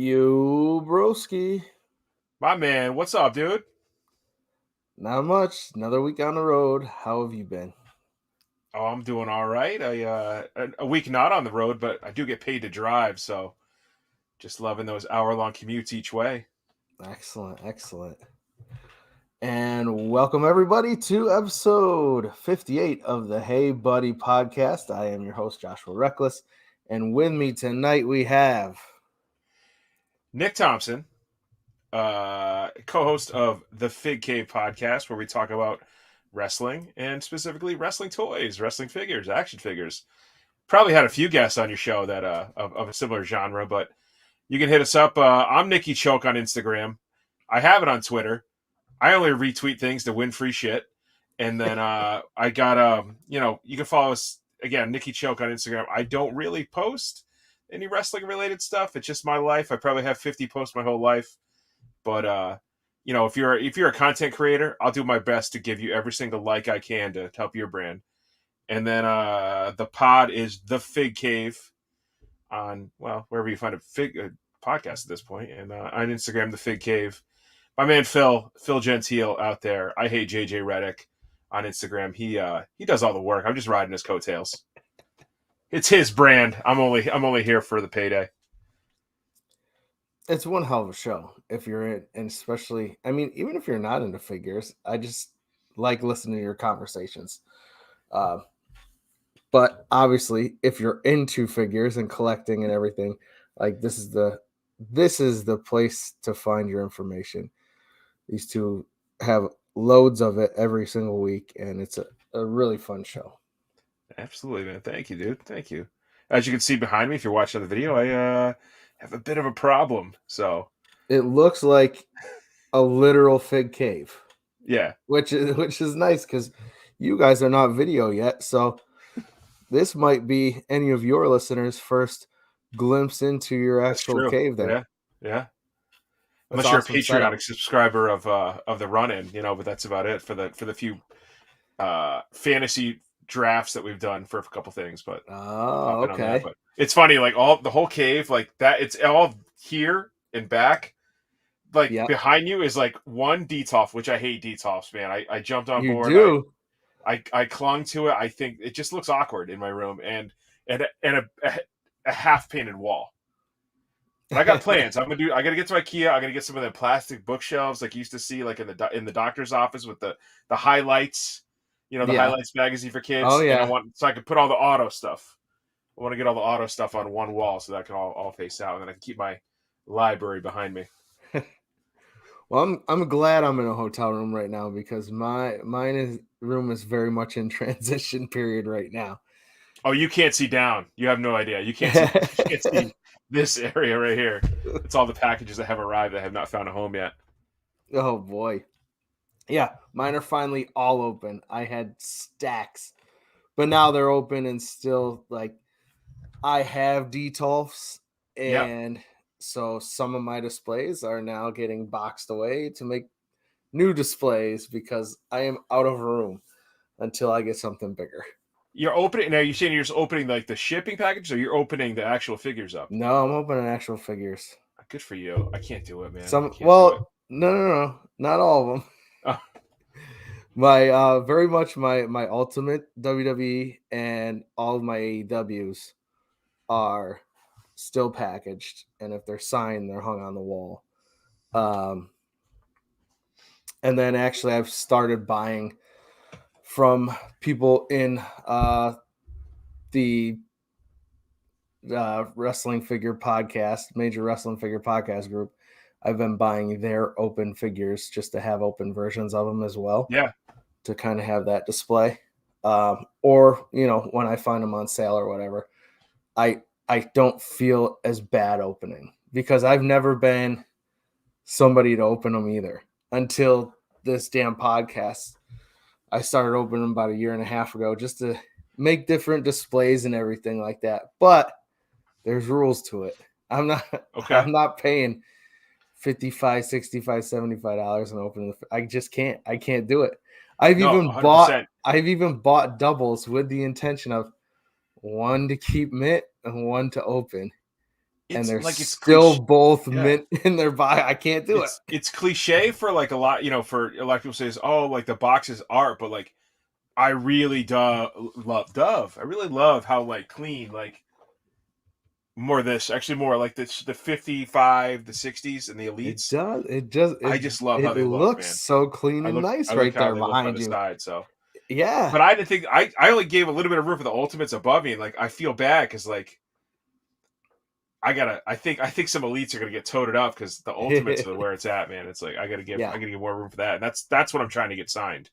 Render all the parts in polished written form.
You broski. My man, what's up, dude? Not much. Another week on the road. How have you been? Oh, I'm doing all right. A week not on the road, but I do get paid to drive, so just loving those hour-long commutes each way. Excellent. And welcome everybody to episode 58 of the Hey Buddy podcast. I am your host, Joshua Reckless. And with me tonight we have Nick Thompson, co-host of the Fig Cave podcast, where we talk about wrestling and specifically wrestling toys, wrestling figures, action figures. Probably had a few guests on your show that of a similar genre, but you can hit us up. I'm Nicky Choke on Instagram. I have it on Twitter. I only retweet things to win free shit. And then I got you can follow us again, Nicky Choke on Instagram. I don't really post any wrestling related stuff. It's just my life. I probably have 50 posts my whole life. But if you're a content creator, I'll do my best to give you every single like I can to help your brand. And then the pod is the Fig Cave on wherever you find a podcast at this point, and on Instagram the Fig Cave. My man Phil Gentile out there. I hate JJ Reddick on Instagram. He does all the work. I'm just riding his coattails. It's his brand. I'm only here for the payday. It's one hell of a show if you're in, and especially, even if you're not into figures, I just like listening to your conversations. But obviously, if you're into figures and collecting and everything, like this is the place to find your information. These two have loads of it every single week, and it's a really fun show. Absolutely, man. Thank you, dude. Thank you. As you can see behind me, if you're watching the video, I have a bit of a problem. So it looks like a literal fig cave. Yeah, which is nice because you guys are not video yet, so this might be any of your listeners' first glimpse into your actual cave there. Yeah. Unless you're a patriotic subscriber of the run-in, but that's about it for the few fantasy drafts that we've done for a couple things. But okay. But it's funny, like the whole cave, like that. It's all here and back. Like behind you is like one Detolf, which I hate Detolfs, man. I jumped on board. You do. I clung to it. I think it just looks awkward in my room, and a half painted wall. But I got plans. I gotta get to IKEA. I'm gonna get some of the plastic bookshelves like you used to see like in the doctor's office with the highlights, highlights magazine for kids. Oh yeah. And so I can put all the auto stuff. I want to get all the auto stuff on one wall so that I can all face out, and then I can keep my library behind me. Well, I'm glad I'm in a hotel room right now because my room is very much in transition period right now. Oh, you can't see down. You have no idea. You can't see this area right here. It's all the packages that have arrived that have not found a home yet. Oh boy. Yeah, mine are finally all open. I had stacks, but now they're open and still like I have Detolfs, and so some of my displays are now getting boxed away to make new displays because I am out of room until I get something bigger. You're opening now. You're saying you're just opening like the shipping package, or you're opening the actual figures up? No, I'm opening actual figures. Good for you. I can't do it, man. No, not all of them. Oh. My very much my ultimate WWE and all of my AEWs are still packaged, and if they're signed, they're hung on the wall. And then actually I've started buying from people in the wrestling figure podcast, major wrestling figure podcast group. I've been buying their open figures just to have open versions of them as well. Yeah. To kind of have that display. Or, when I find them on sale or whatever, I don't feel as bad opening because I've never been somebody to open them either until this damn podcast. I started opening them about a year and a half ago just to make different displays and everything like that. But there's rules to it. I'm not paying $55, $65, $75 and opening I just can't. I can't do it. I've even bought doubles with the intention of one to keep mint and one to open. and It's they're like it's still cliche. both Yeah. mint in their body. I can't do it. It's cliche for like a lot, for a lot of people say, oh, like the box is art, but like I really love Dove. I really love how like clean, like more this, actually more like the 55, the 60s, and the It elites. does. It just I just love how it they look, looks man. so clean and I nice like right how there they look on behind the you. side. So, Yeah. but I didn't think I only gave a little bit of room for the ultimates above me. And like I feel bad because like I think some elites are gonna get toted up because the ultimates are where it's at, man. It's like Yeah, I gotta give more room for that, and that's what I'm trying to get signed.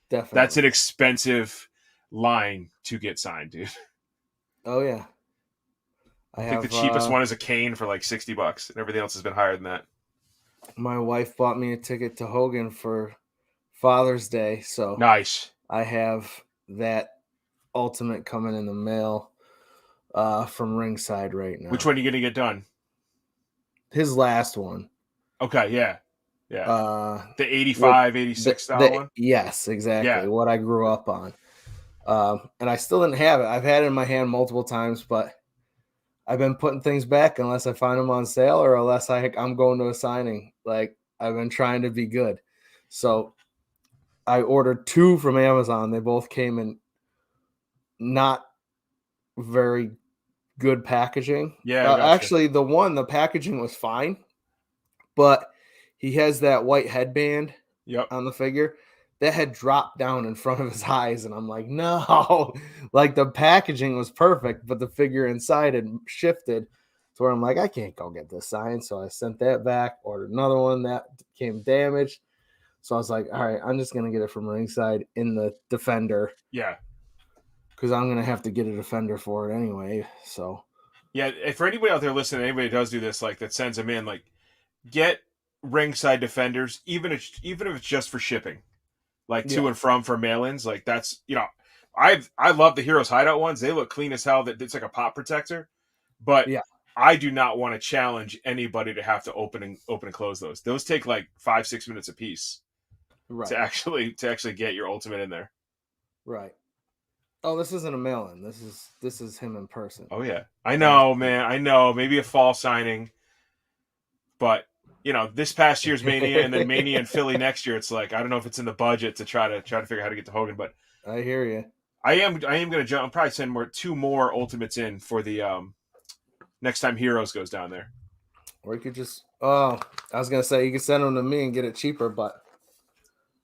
That's definitely. an expensive line to get signed, dude. Oh yeah. I I think the have cheapest one is a cane for like $60, and everything else has been higher than that. my wife bought me a ticket to Hogan for Father's Day, so Nice. I have that ultimate coming in the mail from ringside right Which now. one are you gonna get done? His last one. Okay, yeah, yeah. The What 85, 86 style one. yes, exactly Yeah, what I grew up on. And I still didn't have it. I've had it in my hand multiple times, but I've been putting things back unless I find them on sale or unless I'm going to a signing. Like I've been trying to be good. So I ordered 2 from Amazon. They both came in not very good packaging. yeah, I got you. Actually, the packaging was fine, but he has that white headband Yep. on the figure that had dropped down in front of his eyes, and I'm like, no, like the packaging was perfect, but the figure inside had shifted to where I'm like, I can't go get this signed. So I sent that back, ordered another one that came damaged. So I was like, all right, I'm just gonna get it from ringside in the Defender Yeah. because I'm gonna have to get a Defender for it anyway. So Yeah. If for anybody out there listening, anybody does do this, like that sends them in, like get ringside defenders, even if it's just for shipping, like to yeah, and from for mail-ins. Like that's I love the Heroes Hideout ones. They look clean as hell. That it's like a pop protector, but yeah, I do not want to challenge anybody to have to open and close those. Those take like 5-6 minutes a piece right, to actually get your ultimate in there. right. Oh, this isn't a mail-in. This is him in person. Oh yeah, I I'm know, man. I know. Maybe a fall signing, but this past year's Mania and then Mania in Philly next year. It's like I don't know if it's in the budget to try to figure out how to get to Hogan, but I hear you. I am going to jump. I'll probably send 2 more ultimates in for the next time Heroes goes down there. Or you could just I was gonna say you could send them to me and get it cheaper, but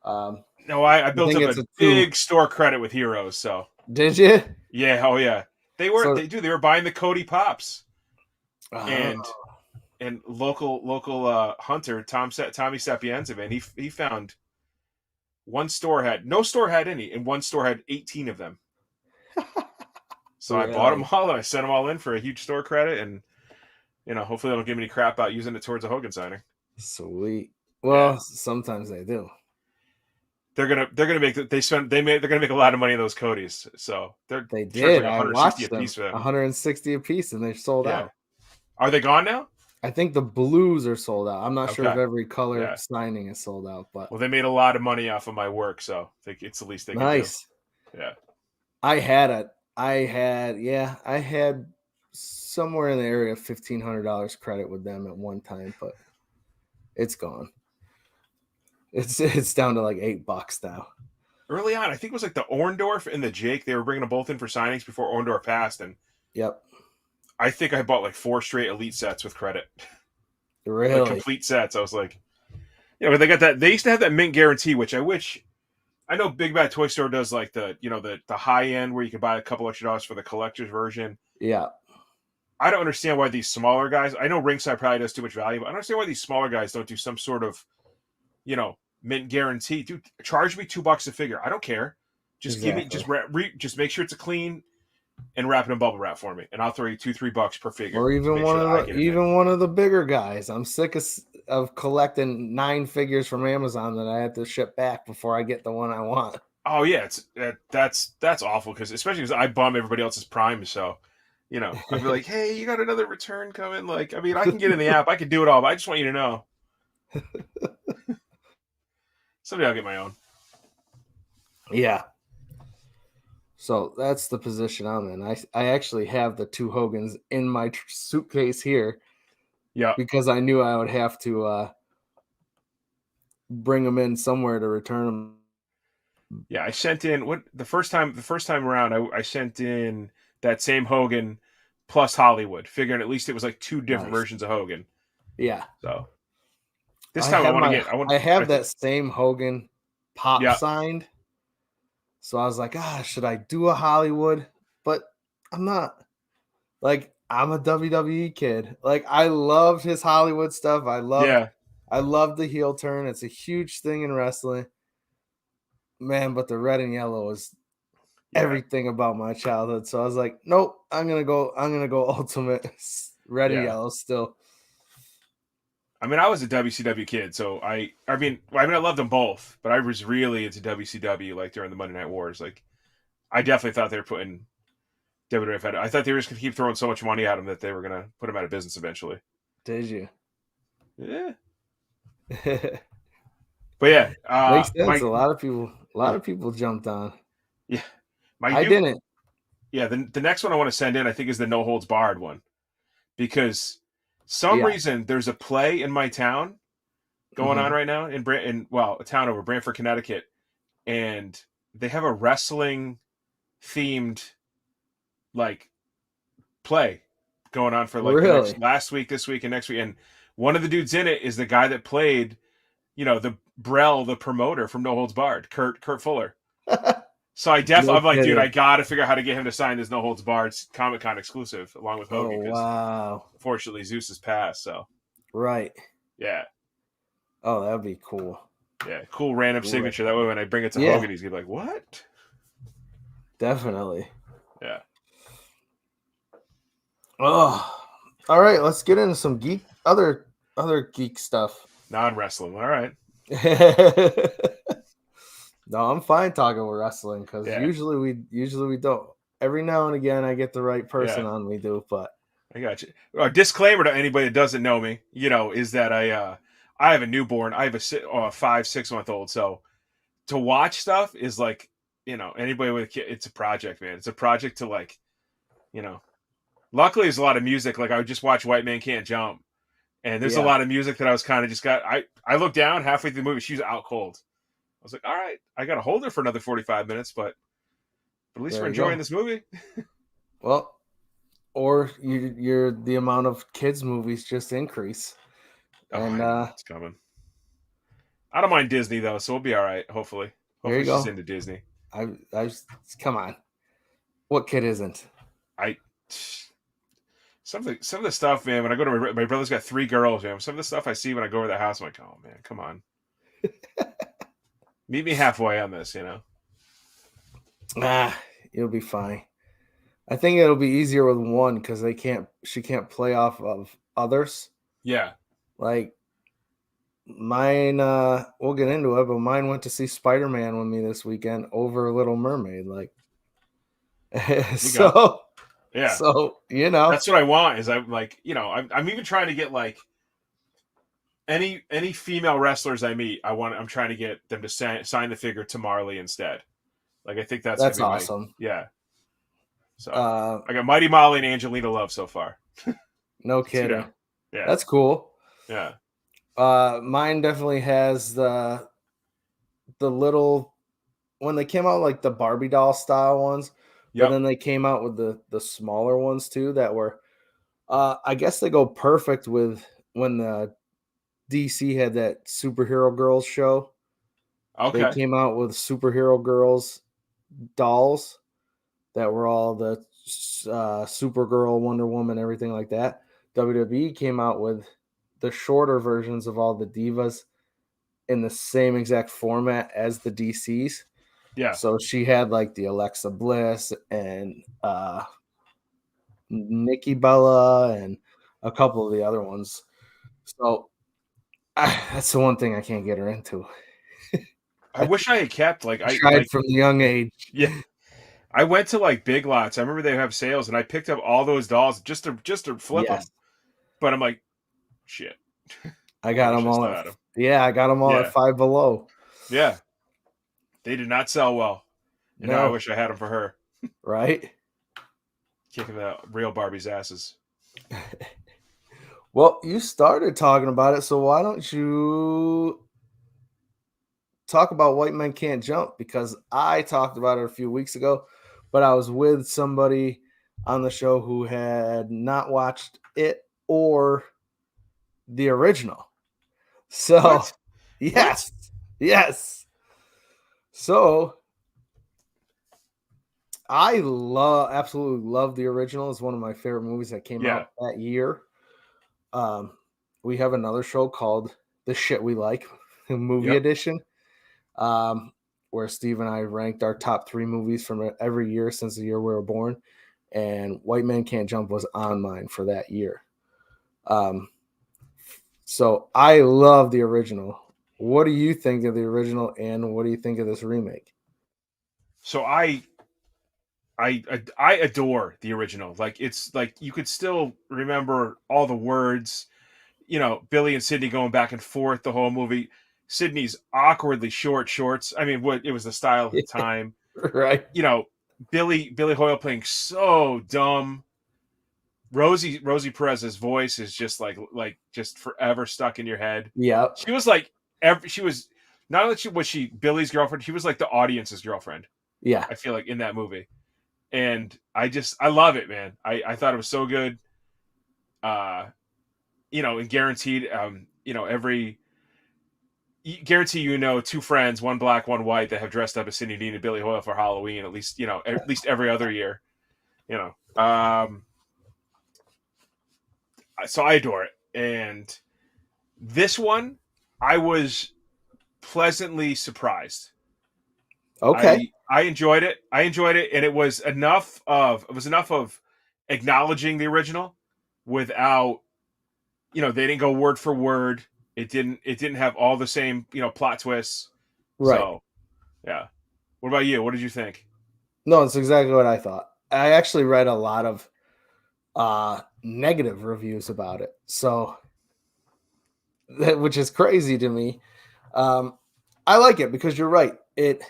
No, I I built think up it's a a 2. big store credit with Heroes, so Did you? yeah, oh yeah. So They were buying the Cody Pops oh, and local hunter Tommy Sapienza, man. He found no store had any, and one store had 18 of them. So I bought them really? all and I sent them all in for a huge store credit, and hopefully they don't give me any crap about using it towards a Hogan signing. Sweet. Yeah, Well, sometimes they do. they're gonna make they're gonna make a lot of money on those Codys. So they're They charging did. like I 160 a watched piece them. for them. 160 a piece and they're sold Yeah, out. are they gone now? I think the blues are sold out. I'm not sure if Okay, every color yeah. signing is sold out, but Well, they made a lot of money off of my work, so I think it's the least they can do. nice. Yeah. I had somewhere in the area of $1,500 credit with them at one time, but it's gone. It's down to like $8 now. Early on, I think it was like the Orndorff and the Jake. They were bringing them both in for signings before Orndorff passed, and Yep. I think I bought like 4 straight elite sets with credit, like Really? complete sets. I was like, but they got that. They used to have that mint guarantee, which I know Big Bad Toy Store does like the high end where you can buy a couple extra dollars for the collector's version. Yeah. I don't understand why these smaller guys. I know Ringside probably does too much value, but I don't understand why these smaller guys don't do some sort of, mint guarantee. Dude, charge me $2 a figure. I don't care. Just give me Exactly. just make sure it's a clean and wrap it in bubble wrap for me, and I'll throw you $2-3 per figure. Or To even make sure that I get it in. one of the bigger guys. I'm sick of collecting 9 figures from Amazon that I have to ship back before I get the one I want. Oh yeah, that's awful because especially because I bum everybody else's Prime, so I'd be like, hey, you got another return coming? Like, I mean, I can get in the app, I can do it all, but I just want you to know. Someday I'll get my own. Yeah. So that's the position I'm in. I actually have the two Hogans in my suitcase here Yeah. because I knew I would have to bring them in somewhere to return them. Yeah, I sent in the first time around. I sent in that same Hogan plus Hollywood, figuring at least it was like two different Nice. versions of Hogan. Yeah. So this time I want to get. I I have think. that same Hogan pop Yeah, signed. So I was like, should I do a Hollywood? But I'm not. Like, I'm a WWE kid. Like, I loved his Hollywood stuff. yeah, I loved the heel turn. It's a huge thing in wrestling. Man, but the red and yellow is yeah, everything about my childhood. So I was like, nope, I'm gonna go ultimate red and yeah. yellow still. I mean, I was a WCW kid, so I loved them both, but I was really into WCW like during the Monday Night Wars. Like, I definitely thought they were putting WWF at. I thought they were just gonna keep throwing so much money at them that they were gonna put them out of business eventually. Did you? Yeah, but yeah, Makes sense. my A lot of people jumped on. yeah, my I new didn't. yeah. The next one I want to send in, I think, is the No Holds Barred one because some Yeah. reason there's a play in my town going on Mhm. right now a town over Brantford, Connecticut, and they have a wrestling themed like play going on for like the next Really? last week, this week, and next week. And one of the dudes in it is the guy that played, the Brell, the promoter from No Holds Barred, Kurt Fuller. So No I'm like, dude, I kidding. gotta figure out how to get him to sign this No Holds Barred Comic Con exclusive along with Oh Hogan because wow. unfortunately Zeus has passed. So Right. yeah, Oh, that would be cool. yeah, cool random Right. signature. That way when I bring it to Yeah, Hogan, he's gonna be like, what? definitely. Yeah, Oh, all right. Let's get into some other geek stuff. non wrestling. All right. No, I'm fine talking with wrestling because Yeah, usually we don't. Every now and again, I get the right person yeah. on. We do, but I got you. A disclaimer to anybody that doesn't know me, is that I have a newborn. I have a 5, 6 month old. So to watch stuff is like, anybody with a kid, it's a project, man. It's a project to like, you know. Luckily, there's a lot of music. Like I would just watch White Man Can't Jump, and there's a yeah, lot of music that I was kind of just got. I looked down halfway through the movie. She's out cold. I was like, all right, I got to hold her for another 45 minutes, but at least we're there you enjoying go. this movie. Well, or you're the amount of kids movies just increase, Oh, and I know it's coming. I don't mind Disney though, so we'll be all right. Hopefully, there you she's go. into Disney. I come on, what kid isn't? I some of the stuff, man. When I go to my brother's got 3 girls, man. Some of the stuff I see when I go over the house, I'm like, oh man, come on, meet me halfway on this. Ah, you'll be fine. I think it'll be easier with one because she can't play off of others. Yeah. Like mine, we'll get into it, but mine went to see Spider-Man with me this weekend over Little Mermaid. Like, We go. so, Yeah. so. That's what I want. Is I'm like, I'm even trying to get like any female wrestlers I meet. I'm trying to get them to sign the figure to Marley instead. Like I think that's gonna That's be my awesome. yeah. So Uh, I got Mighty Molly and Angelina Love so far. no kidding. Yeah. That's cool. Yeah. Mine definitely has the little when they came out like the Barbie doll style ones, but Yep. then they came out with the smaller ones too that were I guess they go perfect with when the DC had that superhero girls show. They Okay. came out with superhero girls dolls that were all the Supergirl, Wonder Woman, everything like that. WWE came out with the shorter versions of all the divas in the same exact format as the DCs. Yeah. So she had like the Alexa Bliss and Nikki Bella and a couple of the other ones. So that's the one thing I can't get her into. I wish I had kept like I tried from the young age. yeah. I went to like Big Lots. I remember they have sales, and I picked up all those dolls just to flip them. Yes, But I'm like, shit. I I got wish them I all still at had them. I got them all at Yeah. Five Below. Yeah. They did not sell well, and now I No, wish I had them for her. right? Kicking the real Barbie's asses. Well, you started talking about it, so why don't you talk about White Men Can't Jump? Because I talked about it a few weeks ago, but I was with somebody on the show who had not watched it or the original. So, What? What? yes, yes. So, absolutely love the original. It's one of my favorite movies that came Yeah. out that year. Um, we have another show called The Shit We Like, movie Yep. edition, where Steve and I ranked our top 3 movies from every year since the year we were born. And White Man Can't Jump was on mine for that year. So I love the original. What do you think of the original, and what do you think of this remake? So I adore the original. Like it's like you could still remember all the words. You know, Billy and Sydney going back and forth the whole movie. Sydney's awkwardly short shorts. I mean, what it was the style of the time. Right. You know, Billy Hoyle playing so dumb. Rosie Perez's voice is just like just forever stuck in your head. Yep. She was she was not only was she Billy's girlfriend, she was like the audience's girlfriend. Yeah. I feel like in that movie, and I love it, man. I thought it was so good. Uh, and guaranteed, every guarantee 2 friends, one black, one white, that have dressed up as Cindy Dean and Billy Hoyle for Halloween at least every other year. So I adore it, and this one I was pleasantly surprised. Okay. I enjoyed it. And it was enough of acknowledging the original without, they didn't go word for word. It didn't have all the same, plot twists. Right. So, yeah. What about you? What did you think? No, it's exactly what I thought. I actually read a lot of negative reviews about it. So, which is crazy to me. I like it because you're right. It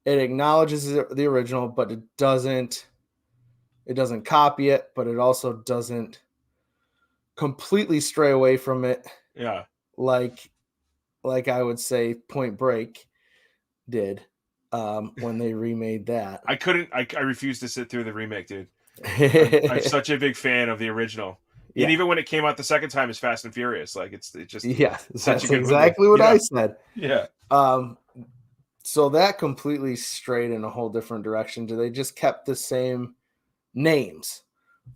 acknowledges the original, but it doesn't copy it, but it also doesn't completely stray away from it, Yeah. like I would say Point Break did when they remade that. I refuse to sit through the remake, dude. I'm such a big fan of the original. And Yeah, even when it came out the second time as Fast and Furious, like it's just yeah, such a that's good movie. exactly what I said. Yeah. Um, so that completely strayed in a whole different direction. They just kept the same names,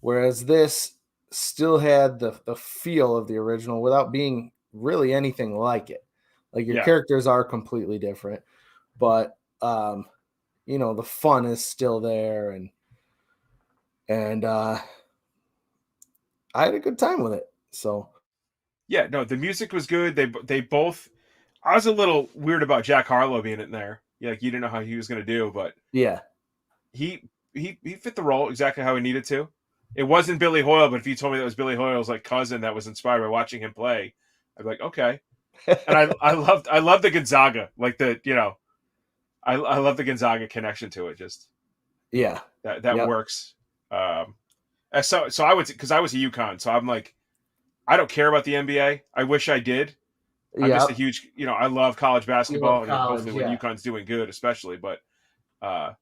whereas this still had the feel of the original without being really anything like it. Like your Yeah. characters are completely different, but the fun is still there, and I had a good time with it. So Yeah, no, the music was good. They both. I was a little weird about Jack Harlow being in there. Yeah, like you didn't know how he was going to do, but yeah, he fit the role exactly how he needed to. It wasn't Billy Hoyle, but if you told me that was Billy Hoyle's like cousin that was inspired by watching him play, I'd be like, okay. And I loved the Gonzaga, like I love the Gonzaga connection to it. Just yeah, that yep, works. So I would, because I was a UConn, so I'm like, I don't care about the NBA. I wish I did. I'm just a yep. huge, I love college You love basketball, and college, hopefully when yeah. UConn's doing good, especially. But uh,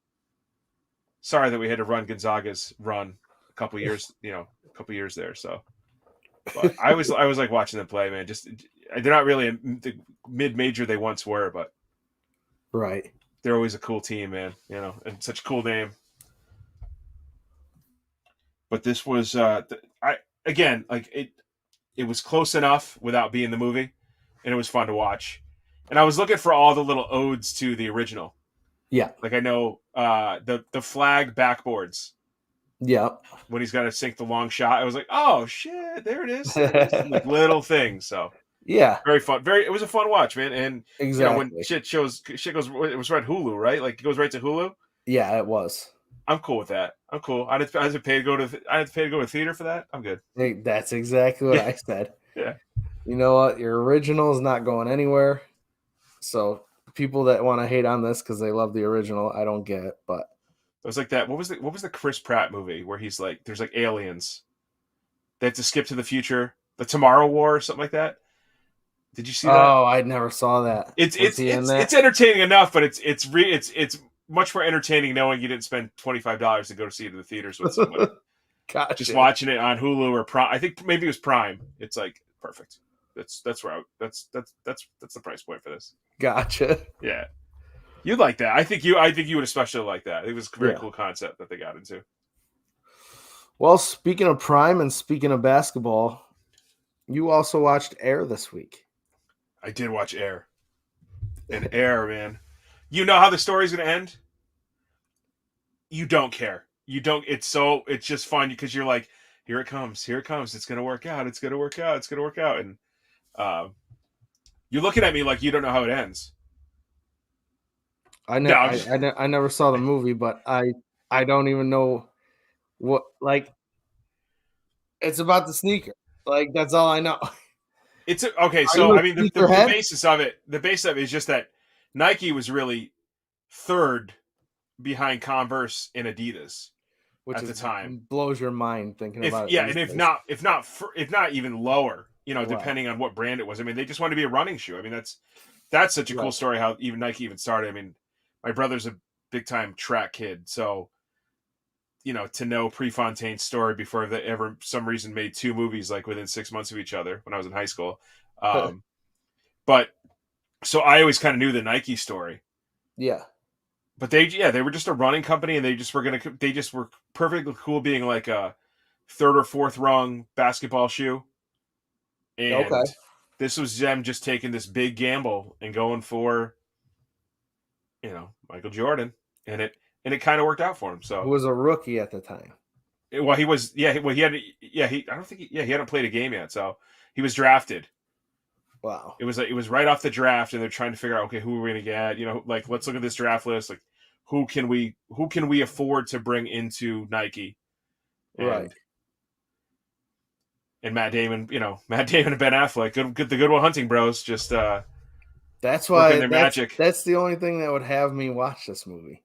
sorry that we had to run Gonzaga's run a couple years there. So, but I was like watching them play, man. Just they're not really the mid major they once were, but Right. they're always a cool team, man. And such a cool name. But this was I again like it was close enough without being the movie, and it was fun to watch. And I was looking for all the little odes to the original. Yeah. Like I know the flag backboards Yep. when he's got to sink the long shot. I was like, oh shit, there it is, there it is. Like little things. So Yeah. very fun. It was a fun watch, man. And when Exactly. shit goes, it was right Hulu, right? Like it goes right to Hulu. Yeah, it was. I'm cool with that. I'm cool. I had to pay to go to the theater for that. I'm good. Hey, that's exactly what Yeah, I said. yeah. You know what? Your original is not going anywhere. So people that want to hate on this because they love the original, I don't get it. But It was like that. What was the Chris Pratt movie where he's like, there's like aliens. They have to skip to the future, the Tomorrow War or something like that. Did you see that? Oh, I never saw that. Was he in that? It's entertaining enough, but it's much more entertaining knowing you didn't spend $25 to go to see it in the theaters with somebody. Gotcha. Just watching it on Hulu or Prime. I think maybe it was Prime. It's like perfect. That's where that's the price point for this. Gotcha. Yeah, you'd like that. I think you would especially like that. It was a very cool concept that they got into. Well, speaking of Prime and speaking of basketball, you also watched Air this week. I did watch Air. And Air, man. You know how the story's going to end? You don't care. You don't. It's just fun because you're like, here it comes. It's going to work out. It's going to work out. And you're looking at me like you don't know how it ends. I never saw the movie, but I don't even know what, like, it's about the sneaker. Like, that's all I know. It's okay. So I mean, the basis of it is just that Nike was really third behind Converse and Adidas, which at the time blows your mind thinking about it. Yeah, and if not even lower, depending on what brand it was. I mean, they just wanted to be a running shoe. I mean, that's such a cool story how even Nike even started. I mean, my brother's a big time track kid, so to know Prefontaine's story before they ever some reason made two movies like within 6 months of each other when I was in high school. But so I always kind of knew the Nike story. Yeah. But they were just a running company, and they just were perfectly cool being like a third or fourth rung basketball shoe. And this was them just taking this big gamble and going for, Michael Jordan, and it kind of worked out for him. So who was a rookie at the time. Well, he was, he hadn't played a game yet, so he was drafted. Wow. It was right off the draft, and they're trying to figure out, okay, who are we going to get? Like, let's look at this draft list. Like, who can we afford to bring into Nike? Right. And Matt Damon and Ben Affleck, the Good Will Hunting bros, just that's why their magic. That's the only thing that would have me watch this movie.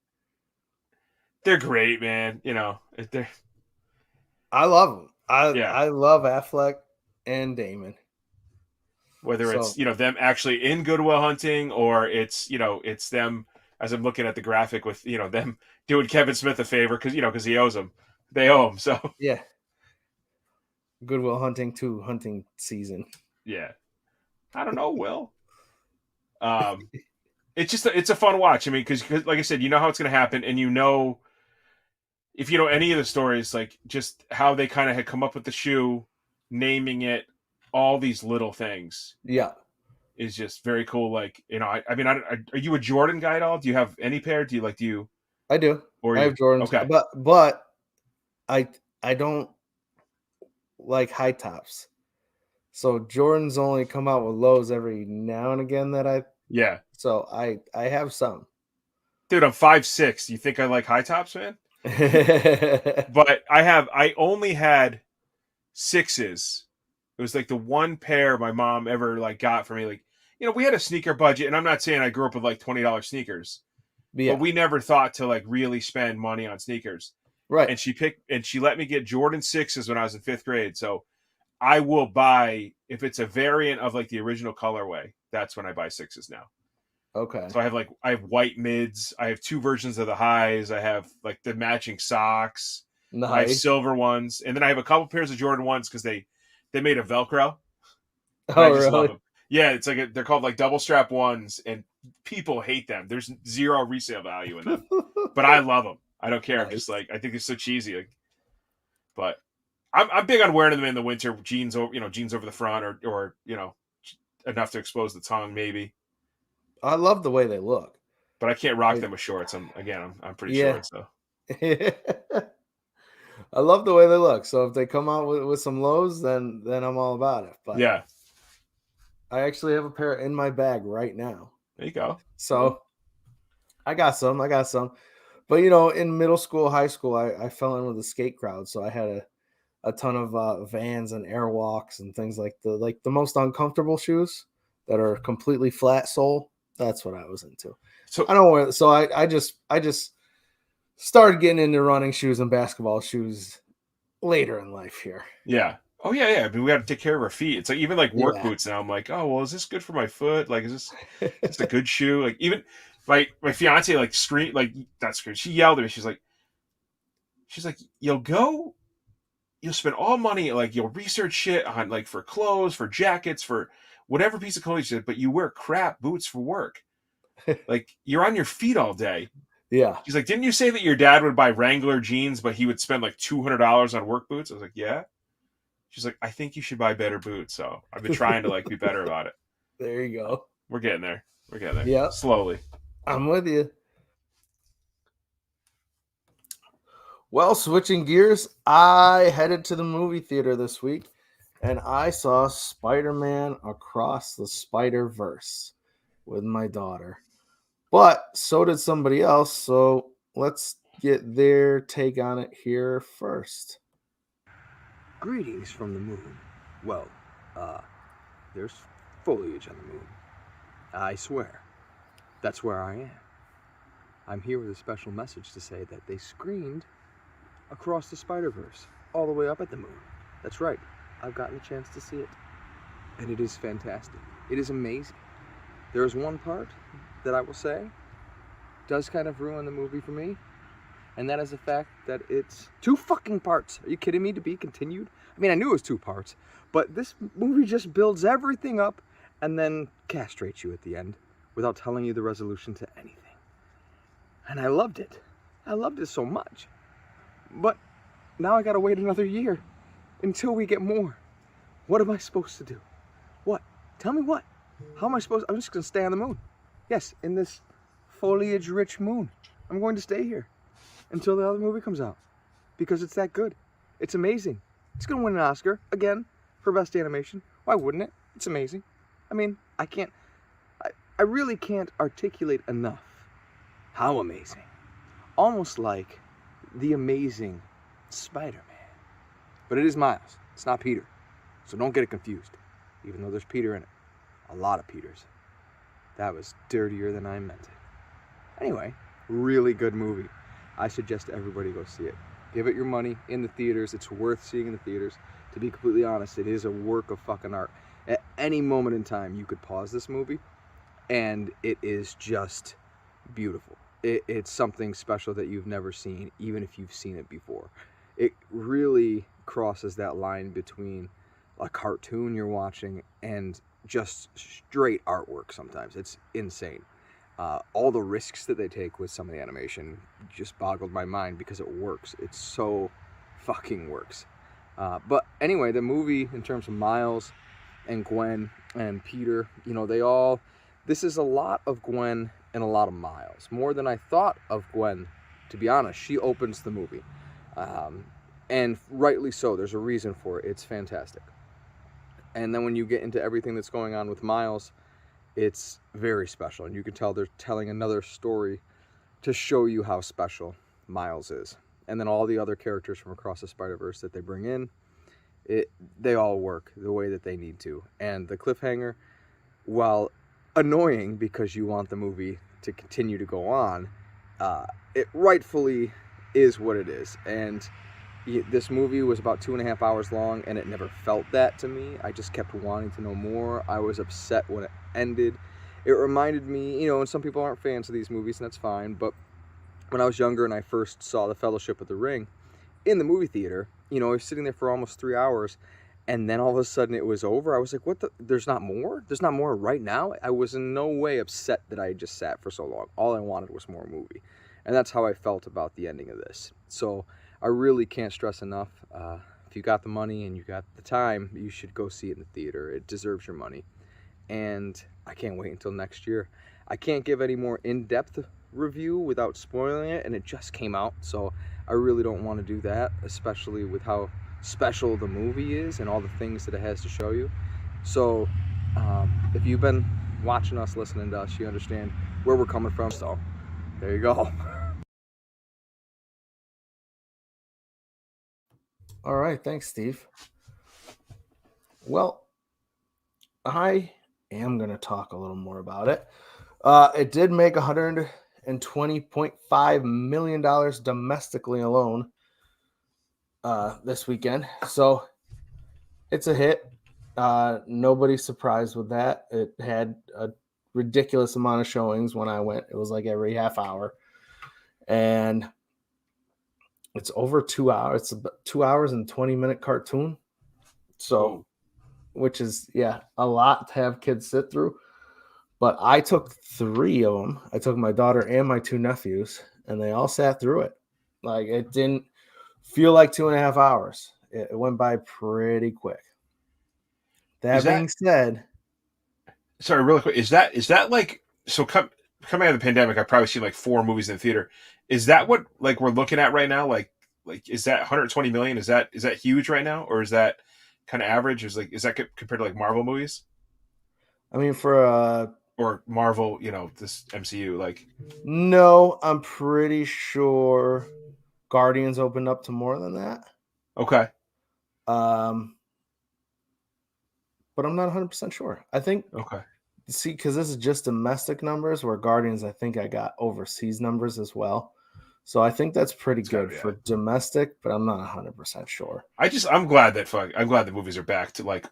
They're great, man. I love them. I love Affleck and Damon. Whether it's them actually in Good Will Hunting, or it's them, as I'm looking at the graphic with them doing Kevin Smith a favor because he owes them. They owe him, so yeah. Good Will Hunting 2 hunting season. Yeah, I don't know, Will. It's a fun watch. I mean, because like I said, you know how it's going to happen, and if you know any of the stories, like just how they kind of had come up with the shoe, naming it, all these little things. Yeah. Is just very cool. Like, I mean, are you a Jordan guy at all? Do you have any pair? Do you? I do. I have Jordans. Okay. But I don't like high tops. So Jordans only come out with lows every now and again Yeah. So I have some. Dude, I'm 5'6". You think I like high tops, man? But I only had 6s. It was like the one pair my mom ever got for me. Like, we had a sneaker budget, and I'm not saying I grew up with $20 sneakers, but we never thought to really spend money on sneakers. Right. And she let me get Jordan 6s when I was in 5th grade. So I will buy, if it's a variant of the original colorway, that's when I buy 6s now. Okay. So I have white mids. I have 2 versions of the highs. I have the matching socks. Nice. I have silver ones, and then I have a couple pairs of Jordan 1s because they made a Velcro. Oh, really? Yeah, it's they're called double strap 1s, and people hate them. There's zero resale value in them, but I love them. I don't care. Nice. I'm just I think they're so cheesy. But I'm big on wearing them in the winter. Jeans over the front, or enough to expose the tongue, maybe. I love the way they look, but I can't rock them with shorts. I'm pretty short, so. I love the way they look. So if they come out with some lows, then I'm all about it. But yeah, I actually have a pair in my bag right now. There you go. So I got some. But in middle school, high school, I fell in with the skate crowd. So I had a ton of Vans and Airwalks and things like the most uncomfortable shoes that are completely flat sole. That's what I was into. So I don't wear. So I just started getting into running shoes and basketball shoes later in life here. Yeah. Oh yeah. I mean, we got to take care of our feet. It's like even like work Yeah. boots now. I'm like, oh well, is this good for my foot? Like, is this a good shoe? Like even my fiance like screamed like not screamed. She yelled at me. She's like, you'll spend all money, like you'll research shit on like for clothes, for jackets, for whatever piece of clothing you said, but you wear crap boots for work. Like you're on your feet all day. Yeah. She's like, didn't you say that your dad would buy Wrangler jeans, but he would spend like $200 on work boots? I was like, yeah. She's like, I think you should buy better boots. So I've been trying to like be better about it. There you go. We're getting there. We're getting there. Yeah. Slowly. I'm with you. Well, switching gears, I headed to the movie theater this week and I saw Spider-Man Across the Spiderverse with my daughter. But so did somebody else, so let's get their take on it here first. Greetings from the moon. Well, there's foliage on the moon. I swear, that's where I am. I'm here with a special message to say that they screened Across the Spiderverse, all the way up at the moon. That's right, I've gotten a chance to see it. And it is fantastic. It is amazing. There is one part that I will say does kind of ruin the movie for me, and that is the fact that it's 2 fucking parts. Are you kidding me? To be continued? I mean, I knew it was 2 parts, but this movie just builds everything up and then castrates you at the end without telling you the resolution to anything. And I loved it. I loved it so much. But now I gotta wait another year until we get more. What am I supposed to do? What? Tell me what? How am I supposed? I'm just gonna stay on the moon. Yes, in this foliage-rich moon. I'm going to stay here until the other movie comes out because it's that good. It's amazing. It's gonna win an Oscar again for best animation. Why wouldn't it? It's amazing. I mean, I really can't articulate enough how amazing. Almost like the Amazing Spider-Man. But it is Miles. It's not Peter. So don't get it confused. Even though there's Peter in it. A lot of Peters. That was dirtier than I meant it. Anyway, really good movie. I suggest everybody go see it. Give it your money in the theaters. It's worth seeing in the theaters. To be completely honest, it is a work of fucking art. At any moment in time, you could pause this movie, and it is just beautiful. It's something special that you've never seen, even if you've seen it before. It really crosses that line between a cartoon you're watching and just straight artwork sometimes. It's insane. All the risks that they take with some of the animation just boggled my mind because it works. It so fucking works. But anyway, the movie, in terms of Miles and Gwen and Peter, you know, this is a lot of Gwen and a lot of Miles. More than I thought of Gwen, to be honest. She opens the movie. And rightly so. There's a reason for it. It's fantastic. And then when you get into everything that's going on with Miles, it's very special. And you can tell they're telling another story to show you how special Miles is. And then all the other characters from Across the Spider-Verse that they bring in, they all work the way that they need to. And the cliffhanger, while annoying because you want the movie to continue to go on, it rightfully is what it is. And this movie was about 2.5 hours long, and it never felt that to me. I just kept wanting to know more. I was upset when it ended. It reminded me, you know, and some people aren't fans of these movies, and that's fine, but when I was younger and I first saw The Fellowship of the Ring in the movie theater, you know, I was sitting there for almost 3 hours, and then all of a sudden it was over. I was like, what the? There's not more? There's not more right now? I was in no way upset that I had just sat for so long. All I wanted was more movie. And that's how I felt about the ending of this. So I really can't stress enough. If you got the money and you got the time, you should go see it in the theater. It deserves your money. And I can't wait until next year. I can't give any more in-depth review without spoiling it, and it just came out, so I really don't want to do that, especially with how special the movie is and all the things that it has to show you. So if you've been watching us, listening to us, you understand where we're coming from, so there you go. All right, thanks, Steve. Well, I am going to talk a little more about it. It did make $120.5 million domestically alone this weekend. So it's a hit. Nobody's surprised with that. It had a ridiculous amount of showings when I went. It was like every half hour. And it's over 2 hours. It's about 2 hours and 20-minute cartoon. So, which is, a lot to have kids sit through. But I took 3 of them. I took my daughter and my 2 nephews, and they all sat through it. Like, it didn't feel like 2.5 hours. It went by pretty quick. That being said, sorry, really quick, is that like, so coming out of the pandemic, I've probably seen like 4 movies in the theater. Is that what like we're looking at right now? Like is that 120 million? Is that huge right now, or is that kind of average? Is that compared to like Marvel movies? I mean, for or Marvel, this MCU, like. No, I'm pretty sure Guardians opened up to more than that. Okay. But I'm not 100% sure. I think. Okay. See, because this is just domestic numbers, where Guardians, I think I got overseas numbers as well. So I think that's pretty good for domestic, but I'm not 100% sure. I'm glad the movies are back to like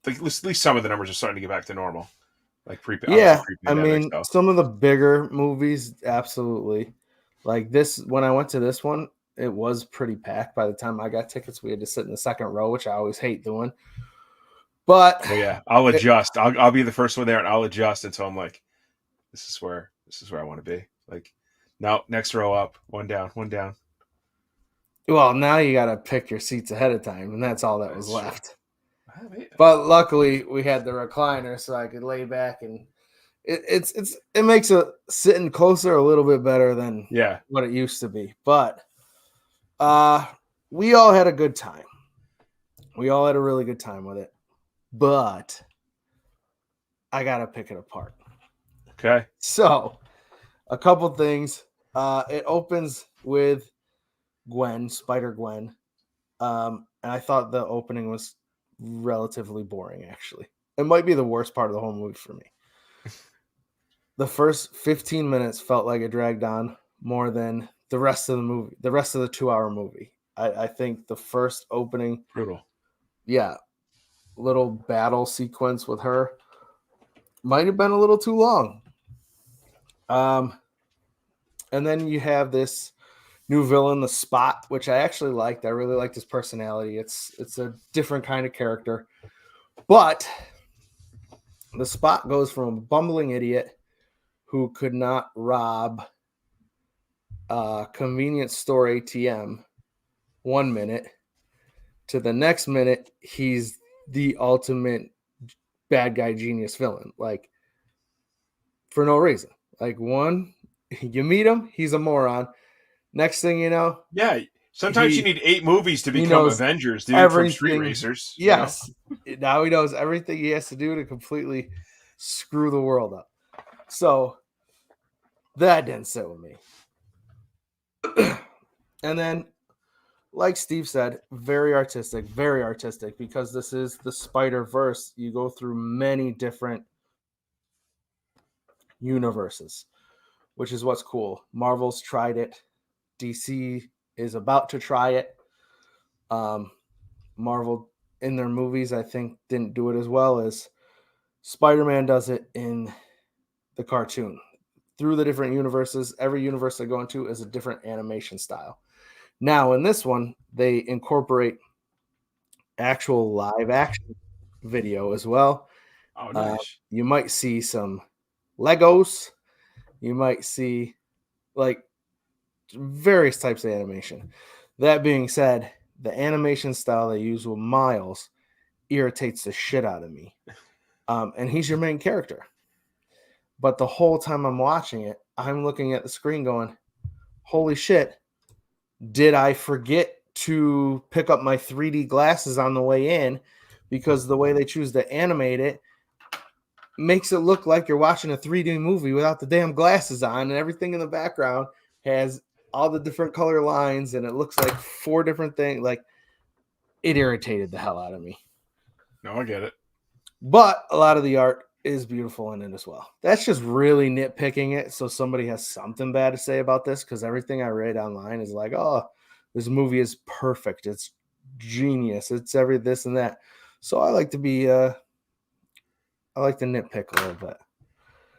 at least some of the numbers are starting to get back to normal. Like I mean, some of the bigger movies, absolutely. Like this, when I went to this one, it was pretty packed. By the time I got tickets, we had to sit in the second row, which I always hate doing. But I'll adjust. I'll be the first one there, and I'll adjust until I'm like, this is where I want to be. Like, now next row up, one down. Well, now you got to pick your seats ahead of time, and that's all that was left. But luckily, we had the recliner, so I could lay back, and it makes sitting closer a little bit better than what it used to be. But we all had a good time. We all had a really good time with it. But I got to pick it apart. Okay. So, a couple things. It opens with Gwen, Spider-Gwen. And I thought the opening was relatively boring, actually. It might be the worst part of the whole movie for me. The first 15 minutes felt like it dragged on more than the rest of the movie, the rest of the 2-hour movie. I think the first opening... Brutal. Yeah. Little battle sequence with her might have been a little too long. And then you have this new villain, the Spot, which I actually liked. I really liked his personality. It's a different kind of character. But the Spot goes from a bumbling idiot who could not rob a convenience store ATM 1 minute to the next minute he's the ultimate bad guy genius villain, like for no reason. Like, one, you meet him, he's a moron. Next thing you know, sometimes you need 8 movies to become Avengers, dude, from Street Racers. Yes. Now he knows everything he has to do to completely screw the world up. So that didn't sit with me. And then, like Steve said, very artistic, because this is the Spiderverse. You go through many different universes, which is what's cool. Marvel's tried it. DC is about to try it. Marvel, in their movies, I think, didn't do it as well as Spider-Man does it in the cartoon. Through the different universes, every universe they go into is a different animation style. Now, in this one, they incorporate actual live action video as well. Oh, nice. You might see some Legos. You might see like various types of animation. That being said, the animation style they use with Miles irritates the shit out of me. And he's your main character. But the whole time I'm watching it, I'm looking at the screen going, holy shit. Did I forget to pick up my 3D glasses on the way in? Because the way they choose to animate it makes it look like you're watching a 3D movie without the damn glasses on, and everything in the background has all the different color lines, and it looks like 4 different things. Like, it irritated the hell out of me. No, I get it. But a lot of the art is beautiful in it as well. That's just really nitpicking it. So somebody has something bad to say about this, because everything I read online is like, oh, this movie is perfect. It's genius. It's every this and that. So I like to be, I like to nitpick a little bit.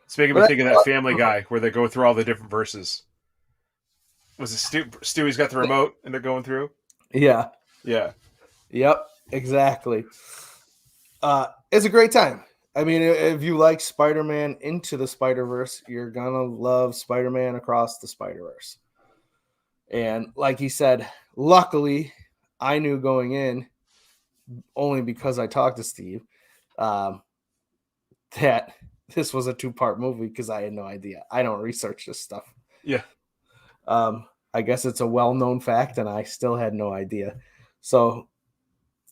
It's making me think of that Family Guy where they go through all the different verses. Was it Stewie's got the remote and they're going through? Yeah. Yeah. Yep. Exactly. It's a great time. I mean, if you like Spider-Man Into the Spiderverse, you're gonna love Spider-Man Across the Spiderverse. And like he said, luckily, I knew going in, only because I talked to Steve, that this was a 2-part movie, because I had no idea. I don't research this stuff. Yeah. I guess it's a well-known fact, and I still had no idea. So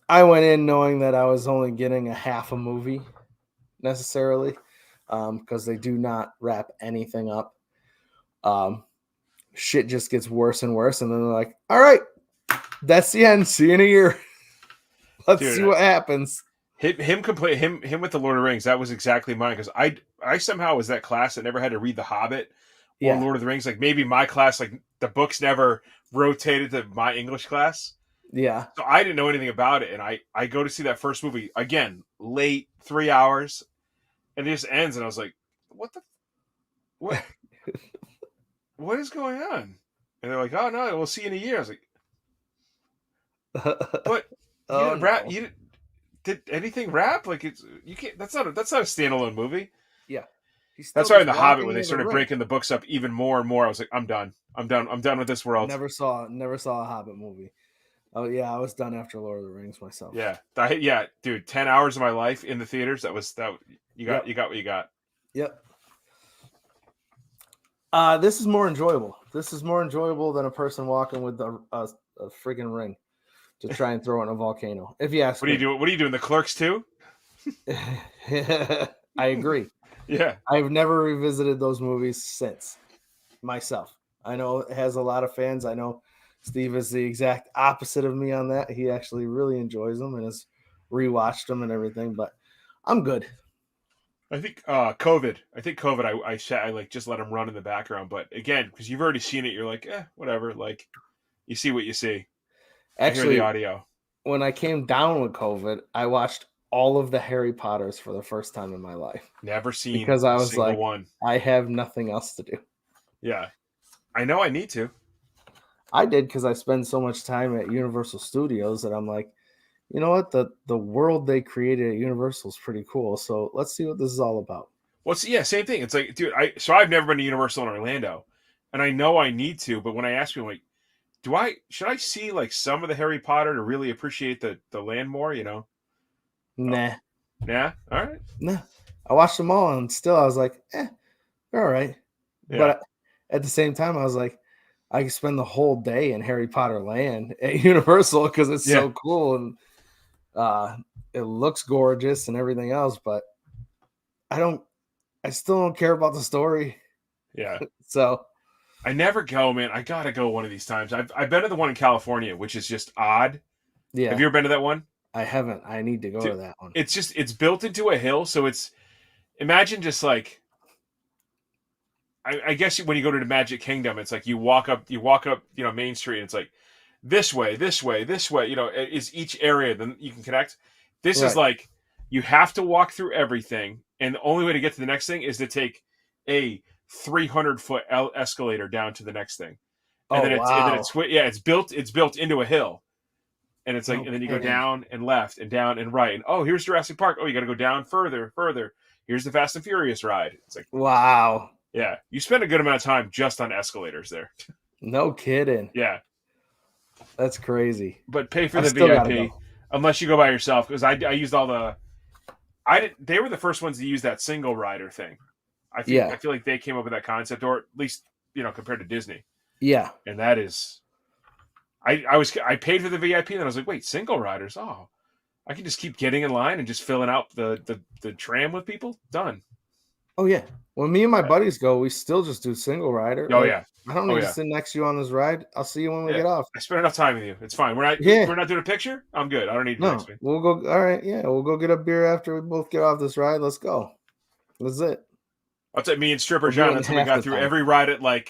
I went in knowing that I was only getting a half a movie necessarily, because they do not wrap anything up. Shit just gets worse and worse, and then they're like, all right, that's the end. See you in a year. Let's see what happens. Him with the Lord of the Rings, that was exactly mine, because I somehow was that class that never had to read The Hobbit or Lord of the Rings. Like, maybe my class, like, the books never rotated to my English class. Yeah. So I didn't know anything about it, and I go to see that first movie again, late, 3 hours, and it just ends, and I was like, what is going on? And they're like, oh no, we'll see you in a year. I was like, but you didn't wrap. You did anything wrap? Like, you can't. That's not a standalone movie. Yeah. That's why in The Hobbit, when they started breaking the books up even more and more, I was like, I'm done with this world. Never saw a Hobbit movie. Oh yeah, I was done after Lord of the Rings myself. Yeah, dude, 10 hours of my life in the theaters. You got what you got. Yep. This is more enjoyable. This is more enjoyable than a person walking with a friggin' ring to try and throw it in a volcano. If you ask me. What are you doing? The Clerks too? I agree. Yeah. I've never revisited those movies since myself. I know it has a lot of fans. I know Steve is the exact opposite of me on that. He actually really enjoys them and has rewatched them and everything, but I'm good. I think COVID. I like just let him run in the background, but again, because you've already seen it, you're like, whatever. Like, you see what you see. Actually, I hear the audio. When I came down with COVID, I watched all of the Harry Potters for the first time in my life. Never seen because I was like, one. I have nothing else to do. Yeah, I know I need to. I did, because I spend so much time at Universal Studios that I'm like, you know what? The world they created at Universal is pretty cool. So let's see what this is all about. Well, same thing. It's like, dude, I've never been to Universal in Orlando, and I know I need to. But when I ask people, like, should I see like some of the Harry Potter to really appreciate the land more? You know? Nah. Yeah. All right. Nah. I watched them all, and still I was like, they're all right. Yeah. But at the same time, I was like, I could spend the whole day in Harry Potter land at Universal because it's so cool and it looks gorgeous and everything else. But I still don't care about the story. Yeah. So I never go, man. I gotta go one of these times. I've been to the one in California, which is just odd. Yeah. Have you ever been to that one? I haven't. I need to go to that one. It's built into a hill, so imagine just like, I guess when you go to the Magic Kingdom, it's like you walk up, Main Street, and it's like this way, is each area, then you can connect. This is like, you have to walk through everything, and the only way to get to the next thing is to take a 300-foot escalator down to the next thing. And it's built into a hill. And it's like, and then you go down and left and down and right. And here's Jurassic Park. You got to go down further. Here's the Fast and Furious ride. It's like, wow. Yeah. You spend a good amount of time just on escalators there. No kidding. Yeah. That's crazy. But pay for the VIP unless you go by yourself. Because I used all they were the first ones to use that single rider thing. I feel like they came up with that concept, or at least, compared to Disney. Yeah. And that is, I paid for the VIP, and then I was like, wait, single riders? Oh, I can just keep getting in line and just filling out the tram with people. Done. Oh yeah. When me and my buddies go, we still just do single rider. Oh yeah. I don't need to sit next to you on this ride. I'll see you when we get off. I spent enough time with you. It's fine. We're not doing a picture. I'm good. I don't need to. No, we'll go. All right. Yeah, we'll go get a beer after we both get off this ride. Let's go. That's it. I'll tell me and Stripper We're John. doing That's how we half got the through time. every ride at what,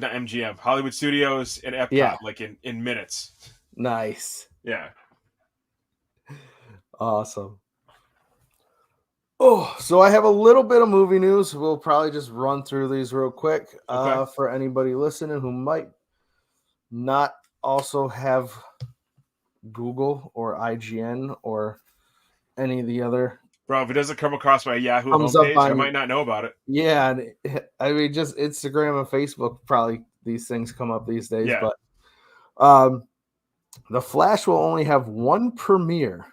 not MGM, Hollywood Studios and Epcot, Yeah. like in minutes. Nice. Yeah. Awesome. Oh, so I have a little bit of movie news. We'll probably just run through these real quick. Okay. For anybody listening who might not also have Google or IGN or any of the other Bro, if it doesn't come across my Yahoo comes up homepage, I on, might not know about it. yeah, and I mean just Instagram and Facebook, probably these things come up these days. Yeah. But The Flash will only have one premiere.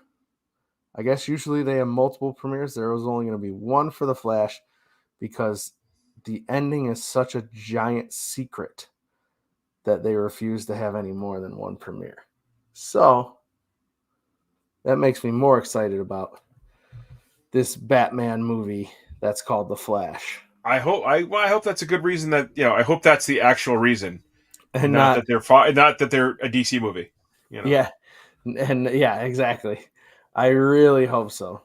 I guess usually they have multiple premieres. There was only going to be one for The Flash because the ending is such a giant secret that they refuse to have any more than one premiere. So that makes me more excited about this Batman movie that's called The Flash. I hope that's a good reason. That I hope that's the actual reason, And not that they're a DC movie. Yeah. And yeah, exactly. I really hope so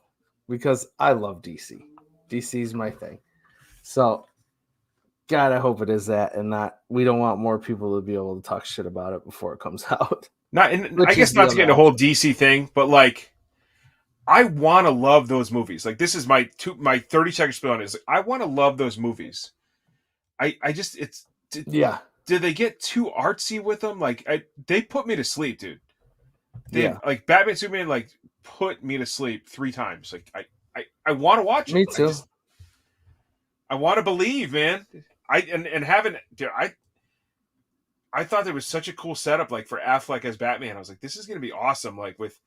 because I love DC. DC's my thing. So, God, I hope it is that, and not. We don't want more people to be able to talk shit about it before it comes out. I guess not to get into the whole DC thing, but like, I want to love those movies. Like, this is my 30-second spiel on it. Is I want to love those movies. Yeah. Did they get too artsy with them? Like, they put me to sleep, dude. Like Batman Superman, like put me to sleep 3 times. Like I want to watch it. Me too. I want to believe, man. I thought there was such a cool setup, like for Affleck as Batman. I was like, this is gonna be awesome. Like with,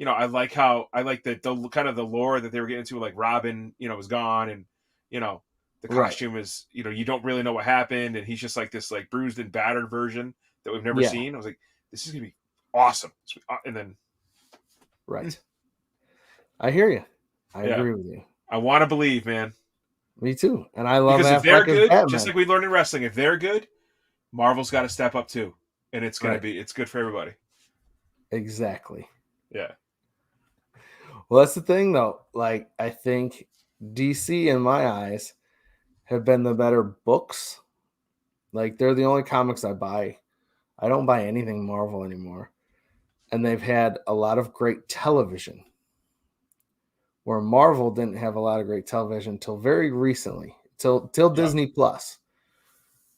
I like the kind of the lore that they were getting into. Like Robin, was gone, and the costume is, you don't really know what happened, and he's just like this like bruised and battered version that we've never seen. I was like, this is gonna be awesome. And then right. I hear you. I agree with you. I want to believe, man. Me too. And I love because if Affleck they're as good, Batman. just like we learned in wrestling, if they're good, Marvel's got to step up too, and it's gonna be, it's good for everybody. Exactly. Yeah. Well, that's the thing, though. Like, I think DC, in my eyes, have been the better books. Like, they're the only comics I buy. I don't buy anything Marvel anymore. And they've had a lot of great television, where Marvel didn't have a lot of great television until very recently, till Disney Plus.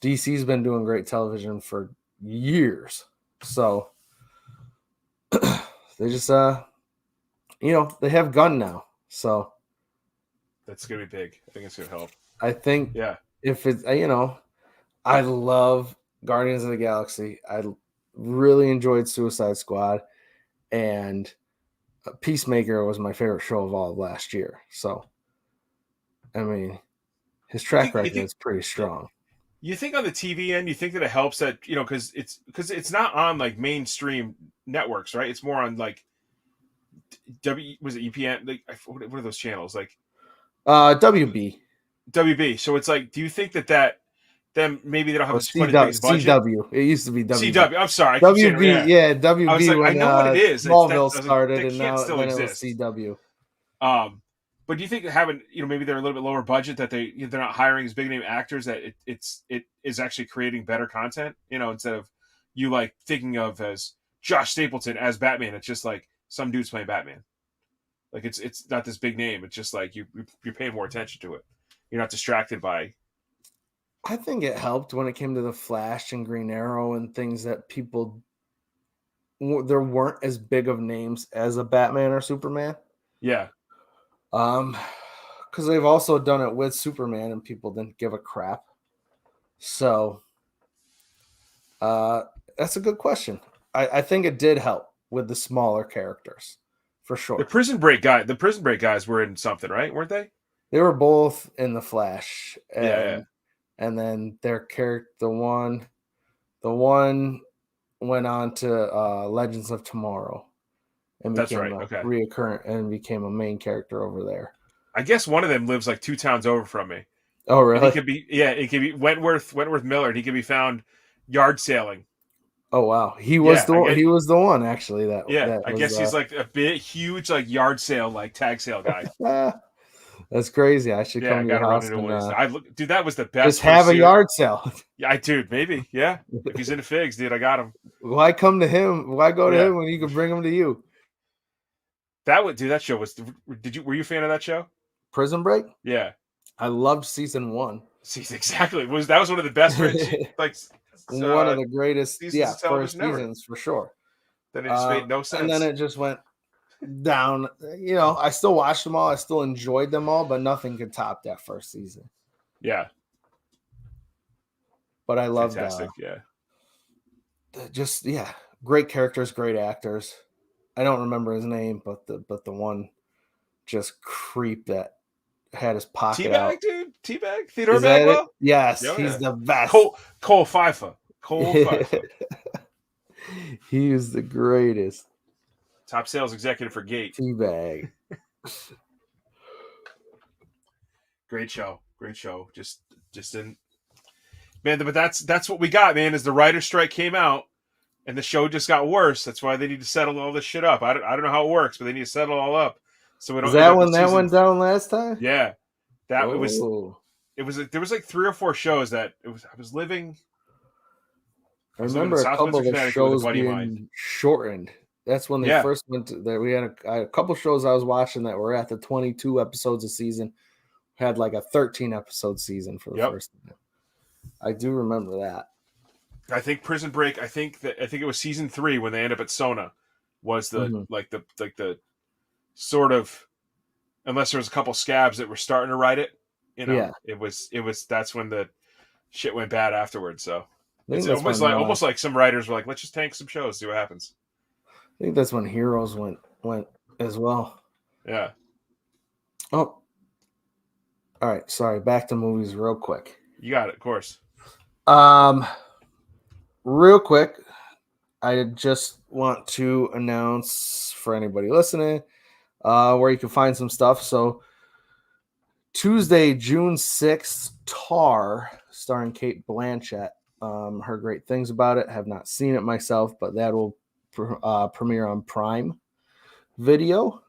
DC's been doing great television for years. So they just they have Gunn now. So that's gonna be big. I think it's gonna help. I think if it's I love Guardians of the Galaxy. I really enjoyed Suicide Squad, and Peacemaker was my favorite show of all of last year. So, I mean, his track record is pretty strong. You think on the TV end, you think that it helps that, because it's not on like mainstream networks, right? It's more on like was it EPN? Like, what are those channels like? WB. WB. So it's like, do you think that then maybe they don't have CW. CW. It used to be WB. CW. I'm sorry. WB. Yeah, WB. I was like, when, I know what it is. Smallville started, and now still when exist. it was CW. But do you think having, maybe they're a little bit lower budget, that they're not hiring as big name actors, that it is actually creating better content, instead of you like thinking of as Josh Stapleton as Batman, it's just like some dude's playing Batman. Like it's not this big name. It's just like you're paying more attention to it. You're not distracted by. I think it helped when it came to the Flash and Green Arrow and things that people, there weren't as big of names as a Batman or Superman. Yeah. Because they've also done it with Superman and people didn't give a crap. So, that's a good question. I think it did help with the smaller characters, for sure. The Prison Break guys were in something, right? Weren't they? They were both in the Flash. Yeah. And then their character, the one went on to Legends of Tomorrow. And became reoccurrent and became a main character over there. I guess one of them lives like 2 towns over from me. Oh, really? It could be Wentworth Miller. He could be found yard sailing. Oh, wow. He was the one actually. I guess he's like a big, huge, like yard sale, like tag sale guy. That's crazy. I should Yeah, come I to your gotta run house into and one of these. I look, dude. That was the best. just have a fursuit. yard sale. Yeah, dude. Maybe. Yeah. If he's into figs, dude, I got him. Why come to him? Why go to Yeah. him when you can bring him to you? That show was. Were you a fan of that show? Prison Break? Yeah. I loved season 1. See, exactly. That was one of the best like One of the greatest, seasons of first television ever. seasons for sure. Then it just made no sense. And then it just went down. I still watched them all. I still enjoyed them all, but nothing could top that first season. Yeah. But I loved Fantastic. great characters, great actors. I don't remember his name, but the one just creep that had his pocket Teabag, out. dude. Teabag. Theodore Is that it? Bagwell. Yes, Oh, he's yeah. the best. Cole Pfeiffer. Cole Pfeiffer. He is the greatest. Top sales executive for Gate. Teabag. Great show. Just in. Man, but that's what we got, man. Is the writer's strike came out and the show just got worse. That's why they need to settle all this shit up. I don't know how it works, but they need to settle it all up. So we don't. Was that when that went down last time? Yeah, it was. Oh. It was. There was like 3 or 4 shows that it was. I was living. I remember a couple of the shows being shortened. That's when they first went to there. We had a couple shows I was watching that were at the 22 episodes a season. Had like a 13 episode season for the first time. I do remember that. I think Prison Break. I think it was season 3 when they end up at Sona. Was the the sort of, unless there was a couple scabs that were starting to write it, it was that's when the shit went bad afterwards. So it's almost like some writers were like, let's just tank some shows, see what happens. I think that's when Heroes went as well. Yeah. Oh. All right, sorry. Back to movies real quick. You got it, of course. Real quick, I just want to announce for anybody listening where you can find some stuff. So Tuesday, June 6th, Tar, starring Cate Blanchett. Heard great things about it. Have not seen it myself, but that will premiere on Prime Video.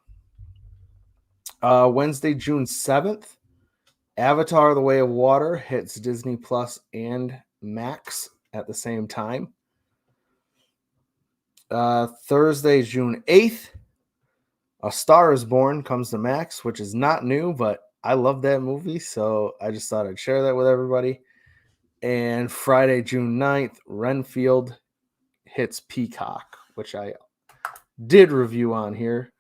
Wednesday, June 7th, Avatar: The Way of Water hits Disney Plus and Max at the same time. Thursday, June 8th, A Star is Born comes to Max, which is not new, but I love that movie, so I just thought I'd share that with everybody. And Friday, June 9th, Renfield hits Peacock, which I did review on here,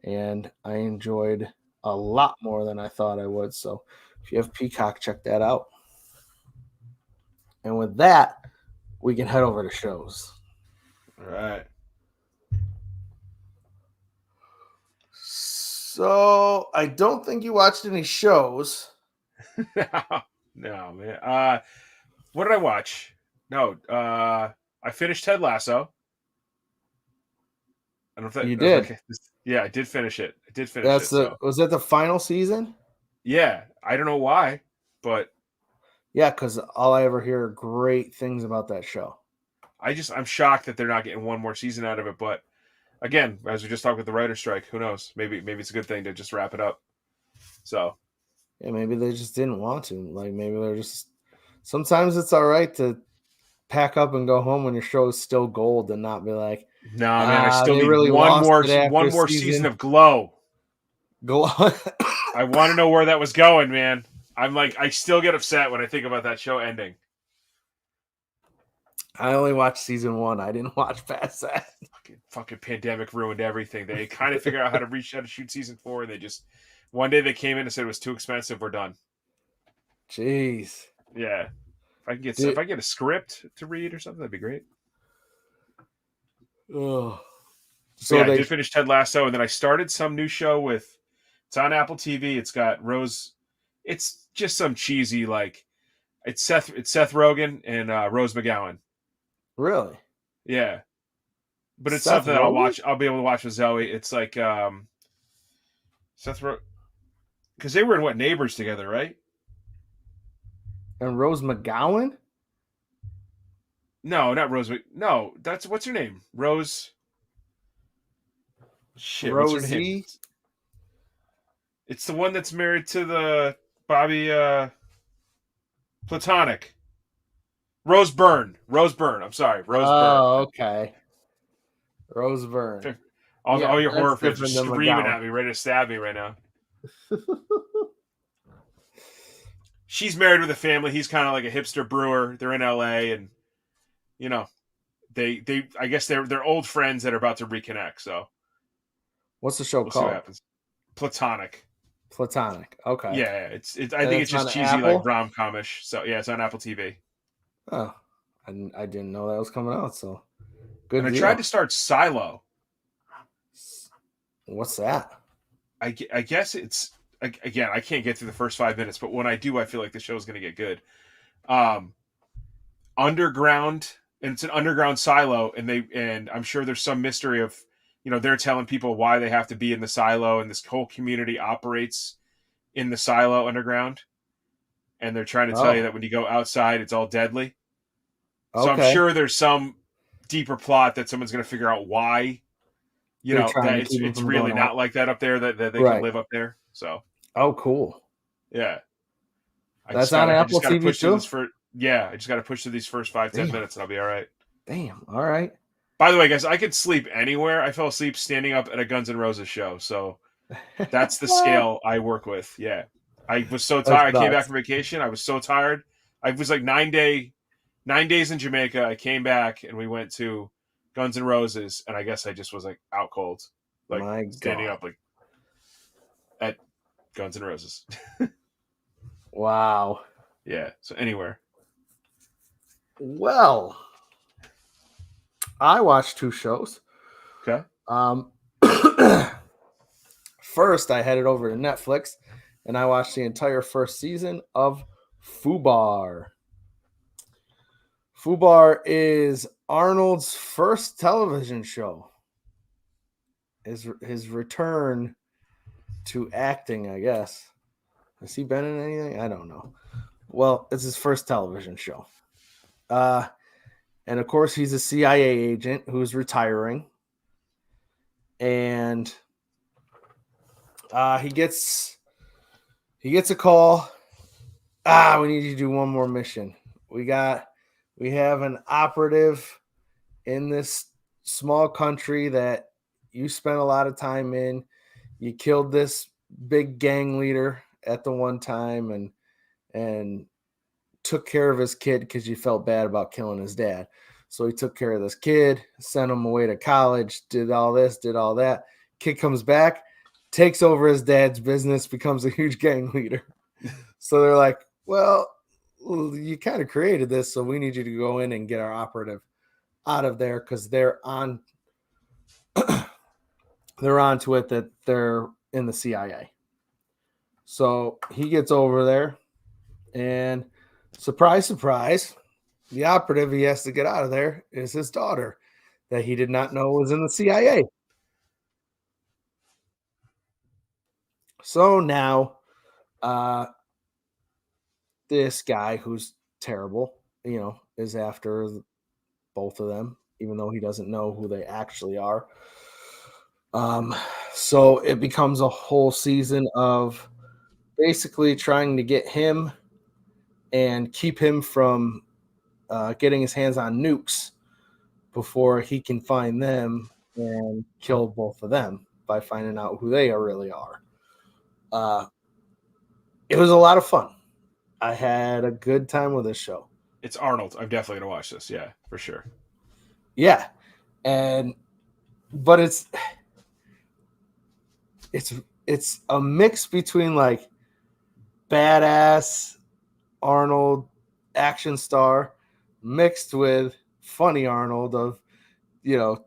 and I enjoyed a lot more than I thought I would. So if you have Peacock, check that out. And with that, we can head over to shows. All right. So I don't think you watched any shows. No, man. What did I watch? No, I finished Ted Lasso. I don't know if that you did. Okay. Yeah, I did finish it. Was that the final season? Yeah, I don't know why, but yeah, because all I ever hear are great things about that show. I'm shocked that they're not getting one more season out of it. But again, as we just talked with the writer's strike, who knows? Maybe it's a good thing to just wrap it up. So yeah, maybe they just didn't want to. Like maybe they're just. Sometimes it's all right to pack up and go home when your show is still gold and not be like, no, man, I still need really one more season of Glow. I want to know where that was going, man. I'm like, I still get upset when I think about that show ending. I only watched season 1. I didn't watch past that. Fucking pandemic ruined everything. They kind of figured out how to shoot season 4, and they just one day they came in and said it was too expensive. We're done. Jeez. Yeah. If I get a script to read or something, that'd be great. Oh. So yeah, I did finish Ted Lasso, and then I started some new show it's on Apple TV. It's got Rose. It's just some cheesy it's Seth Rogen and Rose McGowan. Really? Yeah. But it's Seth something that Rogen? I'll be able to watch with Zoe. It's like Seth Rogen, because they were in Neighbors together, right? And Rose McGowan? No, not Rose. No, that's what's her name? Rose. Shit, Rosie? what's her name? It's the one that's married to the Bobby Platonic. Rose Byrne. I'm sorry. Rose Byrne. Oh, okay. Rose Byrne. All, Yeah, all your horror that's fans are different than screaming McGowan. at me, ready to stab me right now. She's married with a family. He's kind of like a hipster brewer. They're in LA, and you know, they I guess they're old friends that are about to reconnect. So What's the show we'll see what called? happens. Platonic. Platonic. Okay. Yeah, I And think it's it's just on cheesy, like Apple. rom-comish. So yeah, it's on Apple TV. Oh, I didn't know that was coming out. So And good I deal. tried to start Silo. What's that? I guess it's again. I can't get through the first 5 minutes, but when I do, I feel like the show is going to get good. Underground, and it's an underground silo, and I'm sure there's some mystery of, they're telling people why they have to be in the silo, and this whole community operates in the silo underground, and they're trying to tell you Oh, that when you go outside, it's all deadly. So I'm okay. sure there's some deeper plot that someone's going to figure out why, They're trying that to it's keep him it's from really going not out. like that up there, that they can Right. live up there. So Oh, cool. yeah. That's on I just Apple gotta TV push through too? this for yeah, I just gotta push through these first 5-10 Damn. minutes and I'll be all right. Damn. All right. By the way, guys, I could sleep anywhere. I fell asleep standing up at a Guns N' Roses show, so that's the scale I work with. Yeah, I was so That's tired. I came back nuts. from vacation. I was so tired. I was like 9 days in Jamaica. I came back and we went to Guns N' Roses, and I guess I just was like out cold, like My standing God. up like at Guns N' Roses. Wow. Yeah, so anywhere. Well, I watched 2 shows. Okay. First, I headed over to Netflix and I watched the entire first season of Fubar. Fubar is Arnold's first television show. His return to acting, I guess. Has he been in anything? I don't know. Well, it's his first television show. And of course, he's a CIA agent who's retiring. And he gets a call. We need you to do one more mission. We have an operative in this small country that you spent a lot of time in. You killed this big gang leader at the one time and took care of his kid because you felt bad about killing his dad. So he took care of this kid, sent him away to college, did all this, did all that. Kid comes back, takes over his dad's business, becomes a huge gang leader. So they're like, well, you kind of created this, so we need you to go in and get our operative out of there because they're on to it that they're in the CIA. So he gets over there, and surprise, surprise, the operative he has to get out of there is his daughter that he did not know was in the CIA. So now this guy who's terrible, is after both of them, even though he doesn't know who they actually are. So it becomes a whole season of basically trying to get him and keep him from getting his hands on nukes before he can find them and kill both of them by finding out who they really are. It was a lot of fun. I had a good time with this show. It's Arnold. I'm definitely gonna watch this. Yeah, for sure. Yeah, but it's a mix between like badass Arnold action star mixed with funny Arnold of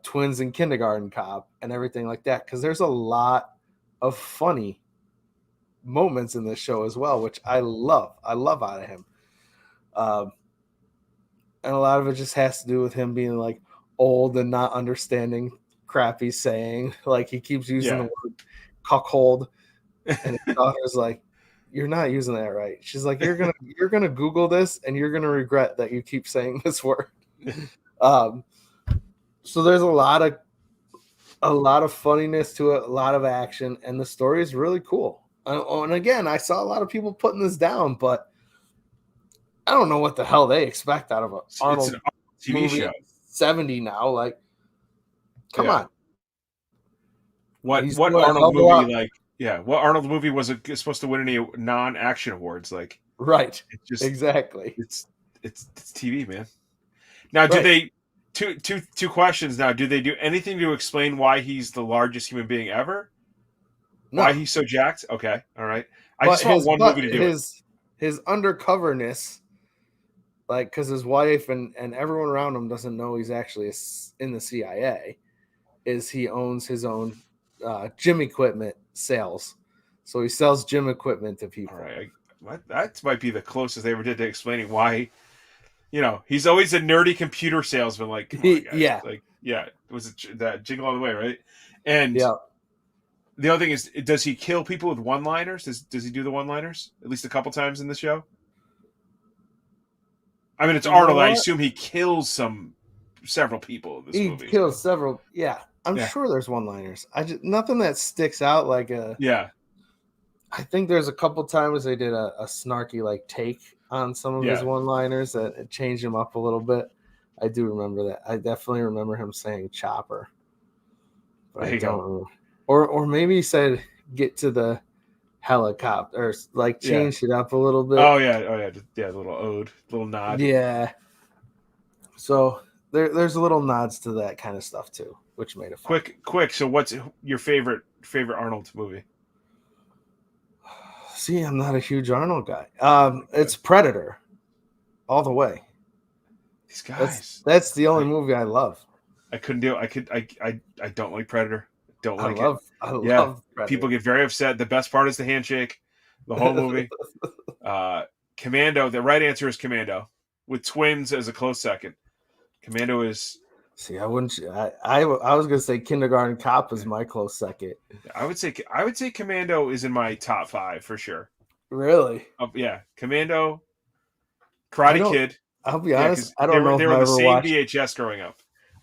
twins and kindergarten cop and everything like that, because there's a lot of funny moments in this show as well, which I love out of him. And a lot of it just has to do with him being like old and not understanding crap he's saying. Like he keeps using the word cuckold, and his daughter's like, "You're not using that right." She's like, "You're gonna Google this, and you're gonna regret that you keep saying this word." So there's a lot of funniness to it, a lot of action, and the story is really cool. And again, I saw a lot of people putting this down, but I don't know what the hell they expect out of an Arnold It's an TV movie show. at 70 now. Like, come on. What He's doing a hell Arnold of a lot. movie what Arnold movie was supposed to win any non-action awards? Like, Right. it just Exactly. it's TV, man. Now, do Right. they two questions now? Do they do anything to explain why he's the largest human being ever? No. Why he's so jacked? Okay, all right. I But just want one movie to do it. his undercoverness, like, because his wife and everyone around him doesn't know he's actually in the CIA, is he owns his own gym equipment sales. So he sells gym equipment to people. All right, that might be the closest they ever did to explaining why. He's always a nerdy computer salesman. Like, come on, guys. Yeah. Was it that Jingle All the Way, right? And yeah. the other thing is, does he kill people with one-liners? Does he do the one-liners at least a couple times in the show? I mean, it's Arnold. I assume he kills several people in this movie. He kills several. Yeah, I'm sure there's one-liners. Nothing that sticks out like a. Yeah. I think there's a couple times they did a snarky like take on some of his one-liners that it changed him up a little bit. I do remember that. I definitely remember him saying chopper. But I don't remember. Or maybe he said get to the helicopter, or like changed it up a little bit. Oh yeah, the little ode, little nod. Yeah. So there's a little nods to that kind of stuff too, which made it fun. Quick. So what's your favorite Arnold movie? See, I'm not a huge Arnold guy. It's Predator, all the way. These guys. That's the only movie I love. I couldn't do it. I don't like Predator. Don't like it. I love Predator. People get very upset. The best part is the handshake. The whole movie. Commando. The right answer is Commando, with Twins as a close second. Commando is. See, I wouldn't. I was gonna say Kindergarten Cop is my close second. I would say Commando is in my top 5 for sure. Really? Yeah, Commando, Karate Kid. I'll be honest. I don't know. They were the same VHS growing up.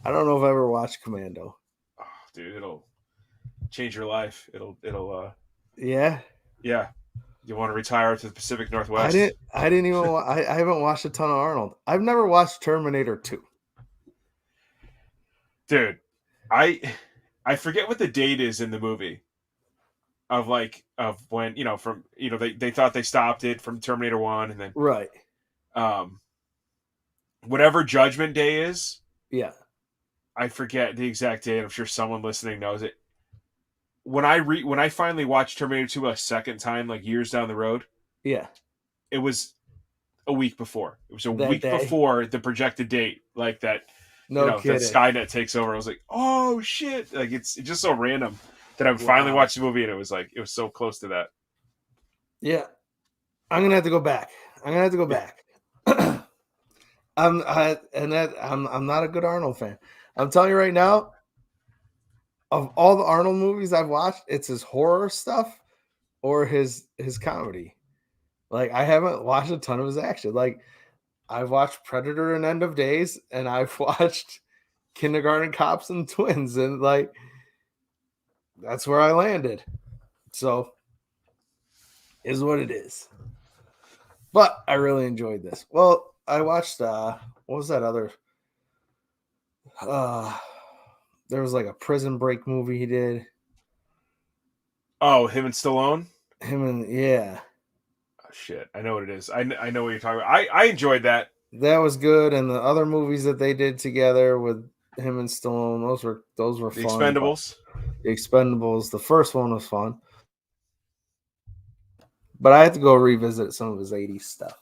I don't know if I ever watched Commando. Oh, dude, it'll change your life. It'll. Yeah. Yeah. You want to retire to the Pacific Northwest? I didn't even. I haven't watched a ton of Arnold. I've never watched Terminator 2. Dude, I forget what the date is in the movie of when they thought they stopped it from Terminator 1, and then right, whatever Judgment Day is. Yeah, I forget the exact date. I'm sure someone listening knows it. When I finally watched Terminator 2 a second time, like years down the road, yeah, it was a week before. It was a that week day. before the projected date, like that. No kidding. That Skynet takes over. I was like, oh shit! Like it's just so random that I finally watched the movie, and it was so close to that. Yeah, I'm gonna have to go back. I'm not a good Arnold fan. I'm telling you right now, of all the Arnold movies I've watched, it's his horror stuff or his comedy. Like, I haven't watched a ton of his action. Like, I've watched Predator and End of Days, and I've watched Kindergarten Cops and Twins, and like that's where I landed. So is what it is. But I really enjoyed this. Well, I watched what was that other there was like a Prison Break movie he did. Oh, him and Stallone? Yeah. Oh, shit. I know what it is. I know what you're talking about. I enjoyed that. That was good, and the other movies that they did together with him and Stallone, those were fun. Expendables. The Expendables. The first one was fun. But I had to go revisit some of his 80s stuff.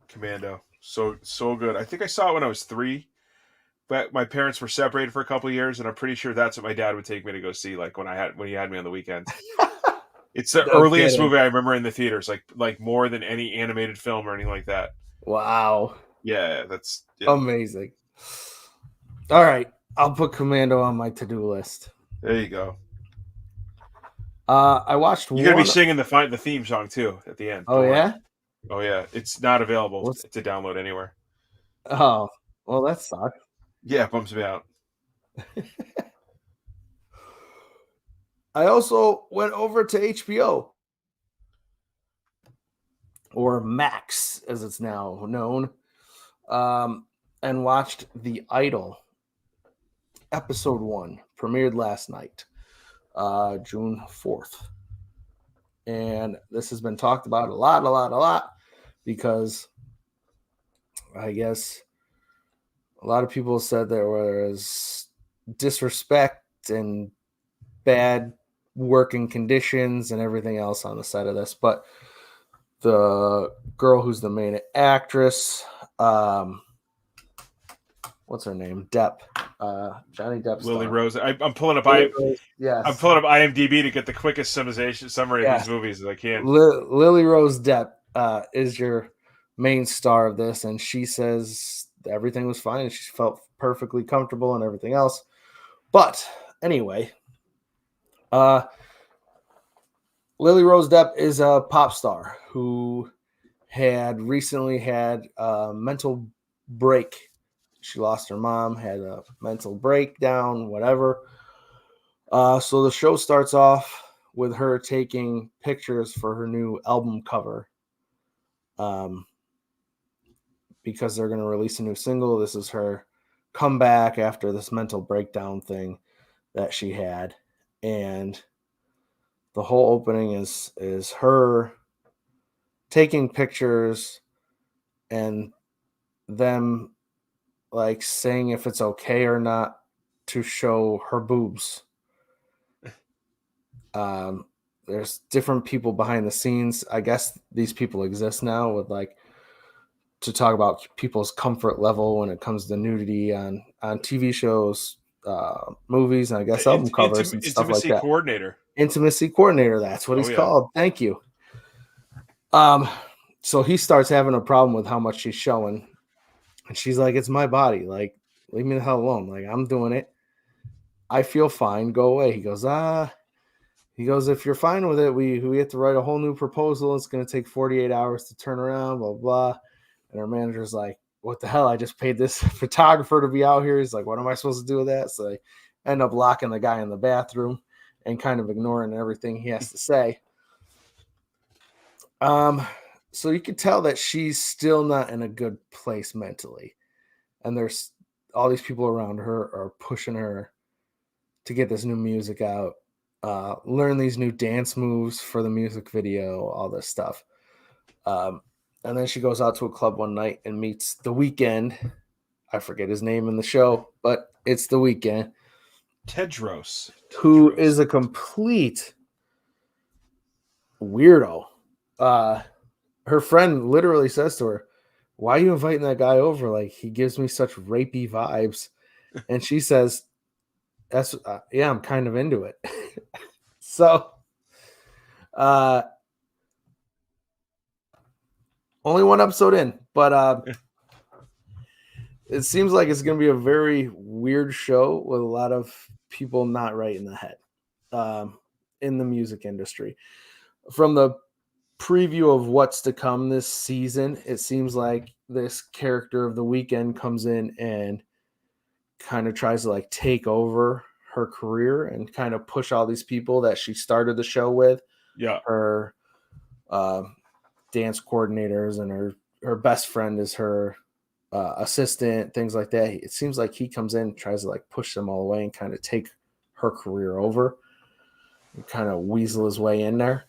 Commando. So good. I think I saw it when I was 3. But my parents were separated for a couple of years, and I'm pretty sure that's what my dad would take me to go see, like when he had me on the weekends. It's the earliest movie I remember in the theaters, like more than any animated film or anything like that. Wow. Yeah, that's amazing. All right, I'll put Commando on my to-do list. There you go. I watched. You're gonna be singing the theme song too at the end. Oh yeah. Oh yeah. It's not available to download anywhere. Oh well, that sucks. Yeah, it bums me out. I also went over to HBO, or Max as it's now known, and watched The Idol. Episode 1 premiered last night, June 4th. And this has been talked about a lot, because I guess a lot of people said there was disrespect and bad working conditions and everything else on the side of this. But the girl who's the main actress, what's her name? Depp. Johnny Depp's Lily daughter. Rose. I'm pulling up. Yes. I'm pulling up IMDb to get the quickest summary of these movies as I can. Lily Rose Depp is your main star of this, and she says everything was fine and she felt perfectly comfortable and everything else. But anyway, Lily Rose Depp is a pop star who had recently had a mental break. She lost her mom, had a mental breakdown, whatever. So the show starts off with her taking pictures for her new album cover. Because they're going to release a new single. This is her comeback after this mental breakdown thing that she had. And the whole opening is her taking pictures and them like saying if it's okay or not to show her boobs. There's different people behind the scenes. I guess these people exist now with like to talk about people's comfort level when it comes to nudity on TV shows, movies, and I guess album covers and stuff like that. Intimacy coordinator. That's what he's called. Thank you. So he starts having a problem with how much she's showing, and she's like, "It's my body. Like, leave me the hell alone. Like, I'm doing it. I feel fine. Go away." He goes, He goes, "If you're fine with it, we have to write a whole new proposal. It's going to take 48 hours to turn around, blah, blah." And our manager's like, "What the hell? I just paid this photographer to be out here." He's like, "What am I supposed to do with that?" So they end up locking the guy in the bathroom and kind of ignoring everything he has to say. So you can tell that she's still not in a good place mentally. And there's all these people around her are pushing her to get this new music out, learn these new dance moves for the music video, all this stuff. And then she goes out to a club one night and meets The Weeknd. I forget his name in the show, but it's The Weeknd. Tedros. Who is a complete weirdo. Her friend literally says to her, "Why are you inviting that guy over? Like, he gives me such rapey vibes." And she says, "That's yeah, I'm kind of into it." So, only one episode in, but it seems like it's going to be a very weird show with a lot of people not right in the head in the music industry. From the preview of what's to come this season, it seems like this character of The Weeknd comes in and kind of tries to like take over her career and kind of push all these people that she started the show with. Yeah. Her dance coordinators and her best friend is her assistant, things like that. It seems like he comes in and tries to like push them all away and kind of take her career over and kind of weasel his way in there.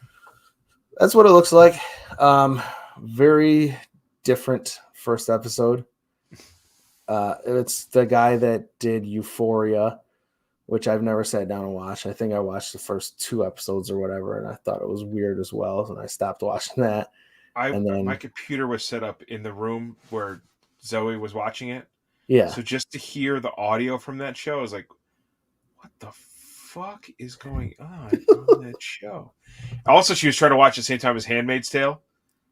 That's what it looks like. Very different first episode. It's the guy that did Euphoria, which I've never sat down and watched. I think I watched the first 2 episodes or whatever, and I thought it was weird as well, and I stopped watching that. My computer was set up in the room where Zoe was watching it. Yeah. So just to hear the audio from that show, I was like, what the fuck is going on that show? Also, she was trying to watch at the same time as Handmaid's Tale.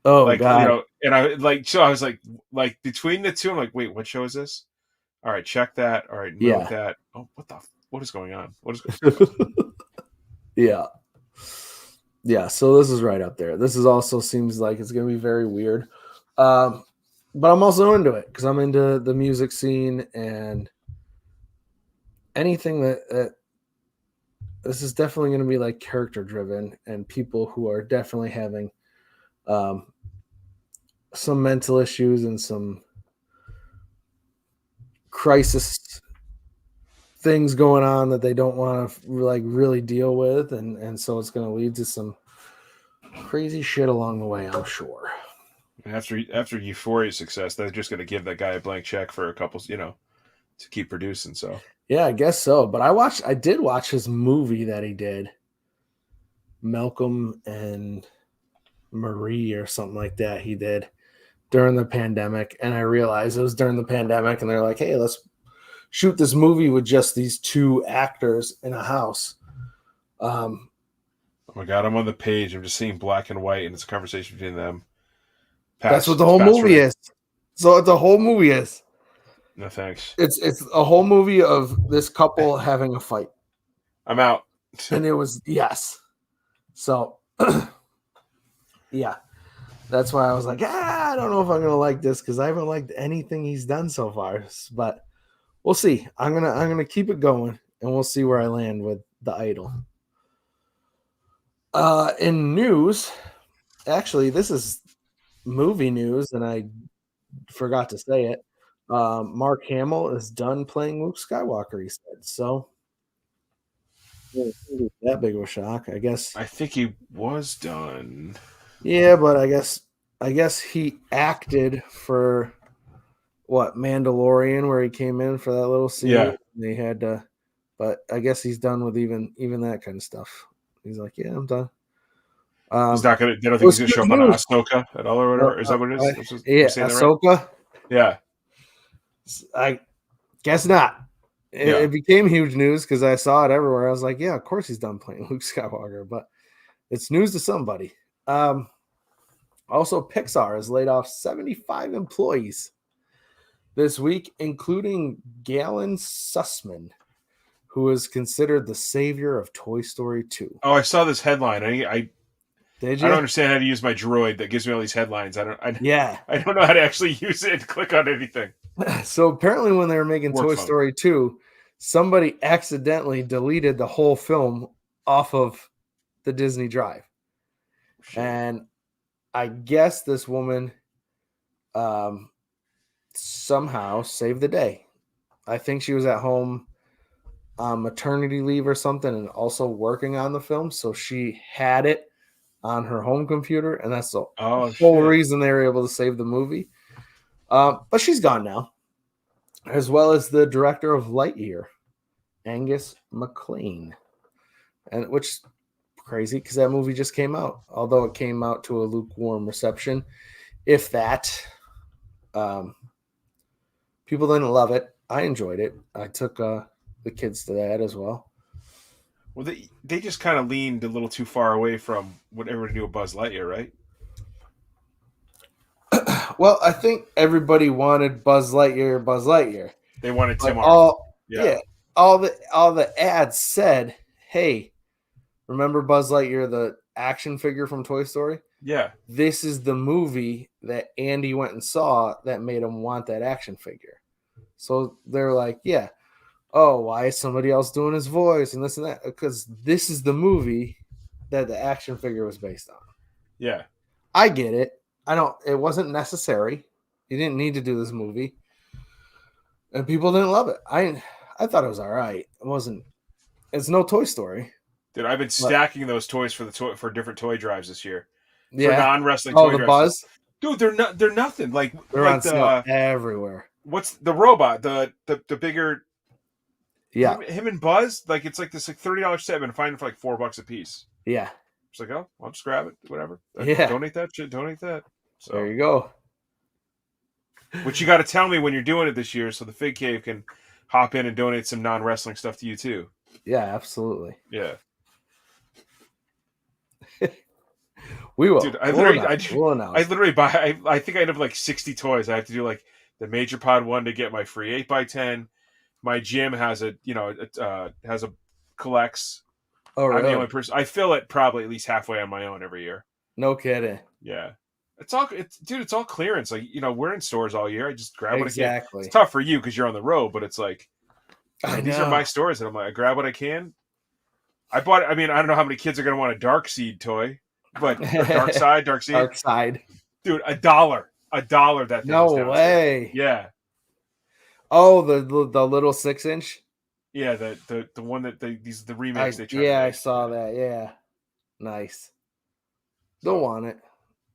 Oh, like, God. You know, and I was like between the two, I'm like, wait, what show is this? All right, check that. All right, note that. Oh, what is going on? What is going on? Yeah, so this is right up there. This is also seems like it's going to be very weird. But I'm also into it because I'm into the music scene and anything that this is definitely going to be like character driven, and people who are definitely having some mental issues and some crisis things going on that they don't want to like really deal with, and so it's going to lead to some crazy shit along the way, I'm sure. After Euphoria's success, they're just going to give that guy a blank check for a couple, to keep producing. So Yeah, I guess so. But I did watch his movie that he did, Malcolm and Marie or something like that. He did during the pandemic, and I realized it was during the pandemic, and they're like, "Hey, let's shoot this movie with just these two actors in a house." oh my god, I'm on the page. I'm just seeing black and white, and it's a conversation between them. That's what the whole movie is. So the whole movie is. No thanks. It's a whole movie of this couple having a fight. I'm out. And it was yes. So yeah. That's why I was like, I don't know if I'm gonna like this because I haven't liked anything he's done so far. But we'll see. I'm gonna keep it going and we'll see where I land with The Idol. In news, actually, this is movie news, and I forgot to say it. Mark Hamill is done playing Luke Skywalker, he said. So that big of a shock, I guess. I think he was done. Yeah, but I guess he acted for what, Mandalorian, where he came in for that little scene. Yeah. They had to, but I guess he's done with even that kind of stuff. He's like, yeah, I'm done. He's not gonna. They don't think he's gonna show up on Ahsoka at all, or whatever. Is that what it is? Yeah, Ahsoka. Right? Yeah, I guess not. It became huge news because I saw it everywhere. I was like, yeah, of course he's done playing Luke Skywalker, but it's news to somebody. Also, Pixar has laid off 75 employees this week, including Galen Sussman, who is considered the savior of Toy Story 2. Oh, I saw this headline. Did you? I don't understand how to use my droid that gives me all these headlines. I don't know how to actually use it and click on anything. So apparently when they were making Toy Story 2, somebody accidentally deleted the whole film off of the Disney Drive. Sure. And I guess this woman somehow saved the day. I think she was at home on maternity leave or something and also working on the film. So she had it on her home computer, and that's the whole reason they were able to save the movie. But she's gone now, as well as the director of Lightyear, Angus MacLean, and which is crazy because that movie just came out, although it came out to a lukewarm reception, if that. People didn't love it. I enjoyed it. I took the kids to that as well. Well, they just kind of leaned a little too far away from what everyone knew of Buzz Lightyear, right? Well, I think everybody wanted Buzz Lightyear. They wanted Tim Arnold. All the ads said, "Hey, remember Buzz Lightyear, the action figure from Toy Story? Yeah. This is the movie that Andy went and saw that made him want that action figure." So they're like, "Yeah. Oh, why is somebody else doing his voice and this and that?" Because this is the movie that the action figure was based on. Yeah. I get it. It wasn't necessary. You didn't need to do this movie. And people didn't love it. I thought it was all right. It's no Toy Story. Dude, I've been stacking those toys for different toy drives this year. Yeah. For non-wrestling toy drives. Buzz? Dude, they're nothing. They're on sale everywhere. What's the robot? The bigger. Yeah. Him and Buzz, it's this $30 set, and find it for $4 a piece. Yeah. It's like, oh, I'll just grab it, whatever. Yeah. Donate that shit. Donate that. So there you go. Which you got to tell me when you're doing it this year, so the Fig Cave can hop in and donate some non-wrestling stuff to you too. Yeah, absolutely. Yeah. We will. Dude, I literally buy. I think I end up 60 toys. I have to do the Major Pod one to get my free 8x10. My gym has collects. Oh, really? I'm the only person. I fill it probably at least halfway on my own every year. No kidding. Yeah. It's all clearance. We're in stores all year. I just grab what I can. Exactly. It's tough for you because you're on the road, but it's these are my stores, and I grab what I can. I bought. I mean, I don't know how many kids are going to want a Dark Seed toy, but or Dark Seed, Dark Side. dude, $1, $1. That thing was No downstairs. way. Yeah, Oh, the little 6-inch. yeah. The one that the remakes they tried. Yeah, to I make. saw that. Yeah, nice. They'll want it.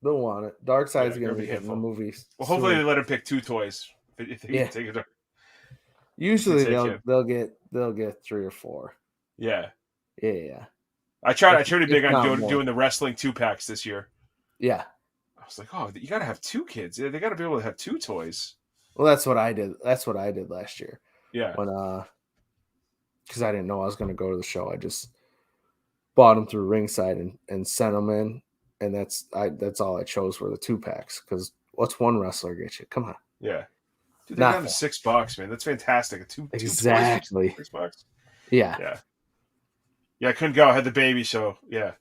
They'll want it. Dark Side's Yeah, gonna it'll be be hitting the handful. movies. Well, hopefully soon. they let him pick 2 toys. If they Yeah. can take it. Usually take him. they'll get 3 or 4. Yeah. Yeah. I tried to be If big on not more. doing the wrestling 2-packs this year. Yeah. I was like, oh, you got to have 2 kids. They got to be able to have 2 toys. Well, that's what I did. That's what I did last year. Yeah. When because I didn't know I was going to go to the show. I just bought them through Ringside and sent them in, and that's all I chose were the 2-packs. Because what's one wrestler get you? Come on. Yeah. Dude, they got them Nothing. $6, man. That's fantastic. Two Exactly. toys for $6. Yeah. Yeah. Yeah, I couldn't go. I had the baby, so yeah.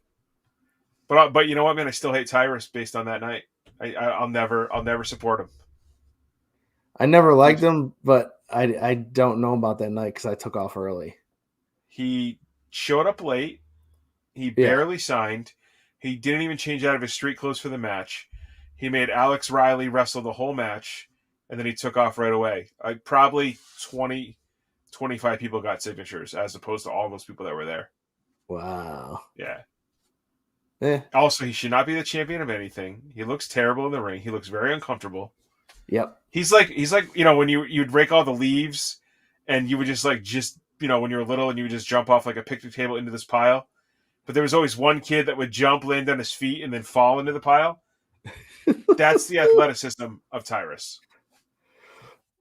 But you know what, man? I still hate Tyrus based on that night. I'll never support him. I never liked him, but I don't know about that night because I took off early. He showed up late. He barely signed. He didn't even change out of his street clothes for the match. He made Alex Riley wrestle the whole match, and then he took off right away. Probably 20, 25 people got signatures as opposed to all those people that were there. Wow. Yeah. Yeah. Also, he should not be the champion of anything. He looks terrible in the ring. He looks very uncomfortable. Yep. He's like when you'd rake all the leaves and you would just when you were little and you would just jump off like a picnic table into this pile. But there was always one kid that would jump, land on his feet, and then fall into the pile. That's the athleticism of Tyrus.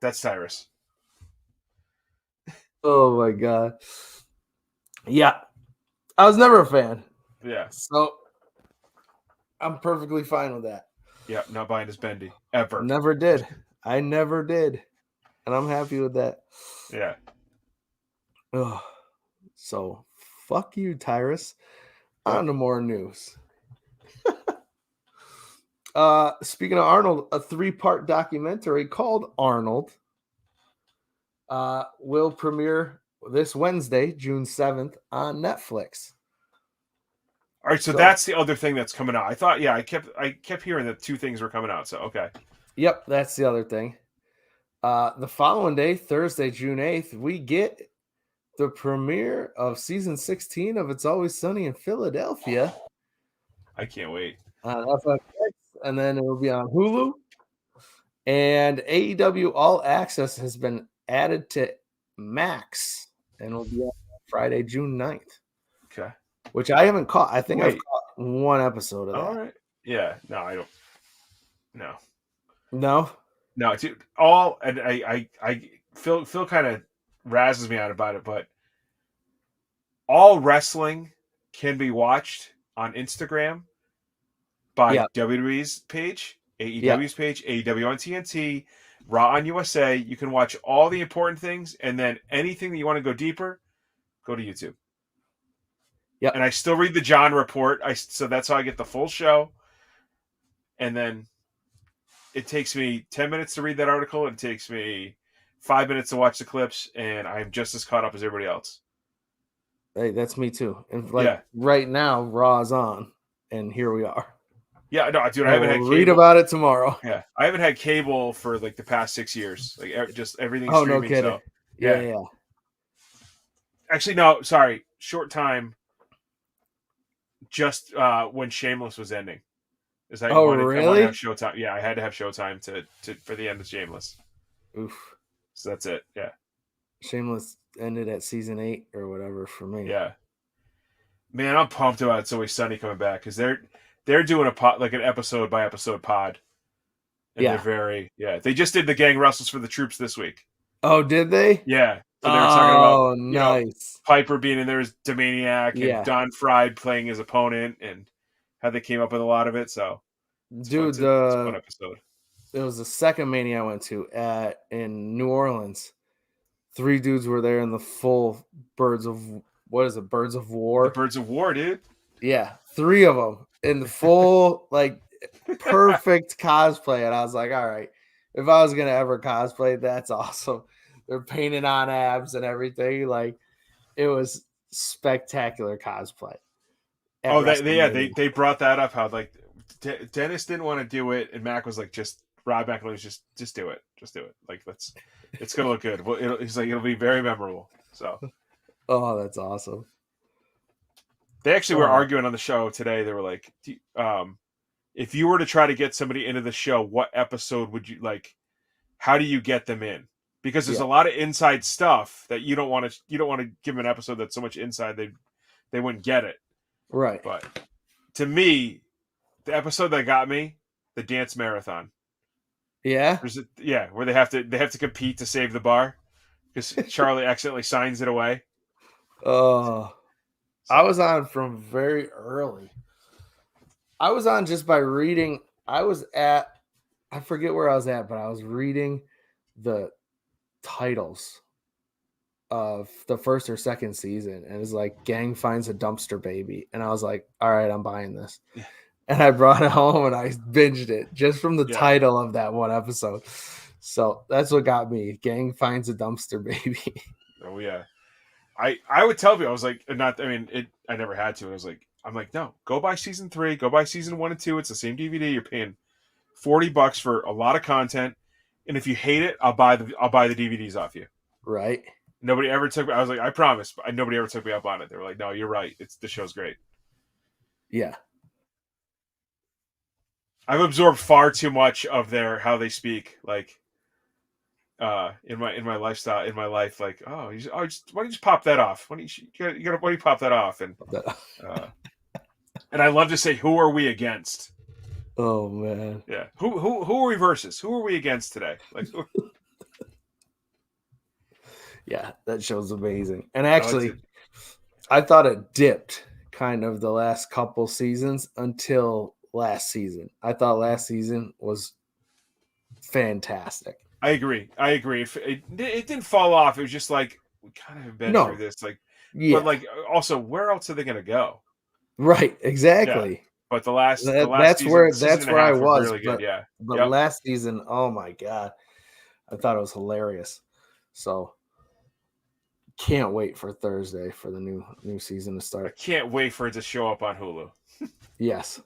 That's Tyrus. Oh my god. Yeah. I was never a fan. Yeah. So I'm perfectly fine with that. Yeah, not buying his bendy. Ever. Never did. I never did. And I'm happy with that. Yeah. Ugh. So fuck you, Tyrus. On to more news. Speaking of Arnold, a 3-part documentary called Arnold will premiere this Wednesday, June 7th, on Netflix. All right, so that's the other thing that's coming out. I thought, I kept hearing that 2 things were coming out. So okay. Yep, that's the other thing. The following day, Thursday, June 8th, we get the premiere of season 16 of It's Always Sunny in Philadelphia. I can't wait. On FX, and then it will be on Hulu. And AEW All Access has been added to Max and will be on Friday, June 9th. Okay. Which I haven't caught. I think I've caught one episode of that. All right. Yeah. No, I don't. No. No, dude. And I Phil kind of razzes me out about it, but all wrestling can be watched on Instagram by WWE's page, AEW's page, AEW on TNT, Raw on USA. You can watch all the important things, and then anything that you want to go deeper, go to YouTube. Yeah. And I still read the John report. So that's how I get the full show. And then it takes me 10 minutes to read that article. It takes me 5 minutes to watch the clips, and I'm just as caught up as everybody else. Hey, that's me too. And right now, Raw's on, and here we are. Yeah, no, dude, I haven't had cable. Read about it tomorrow. Yeah, I haven't had cable for like the past 6 years. Like just everything's Oh, streaming. no kidding. So, Yeah. Actually, no, sorry. Short time. Just when Shameless was ending. Is that really? I wanted to have Showtime. Yeah, I had to have Showtime to for the end of Shameless. Oof. So that's it. Yeah. Shameless ended at season 8 or whatever for me. Yeah. Man, I'm pumped about It's Always Sunny coming back because they're doing an episode by episode pod. And they're very they just did the Gang Wrestles for the Troops this week. Oh, did they? Yeah. So they were talking about nice. Piper being in there as Demaniac and Don Fried playing his opponent and how they came up with a lot of it. So dude, it's a fun episode. It was the second Mania I went to in New Orleans. 3 dudes were there in the full Birds of War. The Birds of War, dude. Yeah, 3 of them in the full perfect cosplay, and I was like, all right, if I was gonna ever cosplay, that's awesome. They're painted on abs and everything. Like, it was spectacular cosplay. at Oh, WrestleMania. they brought that up. How like Dennis didn't want to do it, and Mac was like, just Rob McElhenney was just do it, Like it's gonna look good. Well, he's like, it'll be very memorable. So Oh, that's awesome. they actually were Oh. arguing on the show today. They were like, if you were to try to get somebody into the show, what episode would you like? How do you get them in? Because there's a lot of inside stuff that you don't want to give them an episode that's so much inside they wouldn't get it. Right. But to me, the episode that got me, the dance marathon. Yeah. Where they have to compete to save the bar because Charlie accidentally signs it away. Oh, I was on from very early. I was on just by reading. I forget where I was at, but I was reading the titles of the first or second season, and it was like Gang Finds a Dumpster Baby, and I was like, all right, I'm buying this. Yeah. And I brought it home and I binged it just from the title of that one episode. So that's what got me. Gang Finds a Dumpster Baby. Oh yeah. I would tell you, I was like, I never had to. I'm like, no, go buy season 3, go buy season 1 and 2. It's the same DVD. You're paying $40 for a lot of content. And if you hate it, I'll buy the DVDs off you. Right. Nobody ever took me. I was like, I promise. But nobody ever took me up on it. They were like, no, you're right. The show's great. Yeah. I've absorbed far too much of how they speak, like in my lifestyle, in my life. Like, why don't you just pop that off? Why don't you pop that off? And and I love to say, who are we against? Oh man, yeah. Who are we versus? Who are we against today? Like, yeah, that show's amazing. And actually, I thought it dipped kind of the last couple seasons until last season. I thought last season was fantastic. I agree. It didn't fall off. It was just like, we kind of have been through this. Like, but like, also, where else are they going to go? Right. Exactly. Yeah. But that's season, that's where I was. Really good. Yeah. But last season, oh my God, I thought it was hilarious. So can't wait for Thursday for the new season to start. I can't wait for it to show up on Hulu. Yes.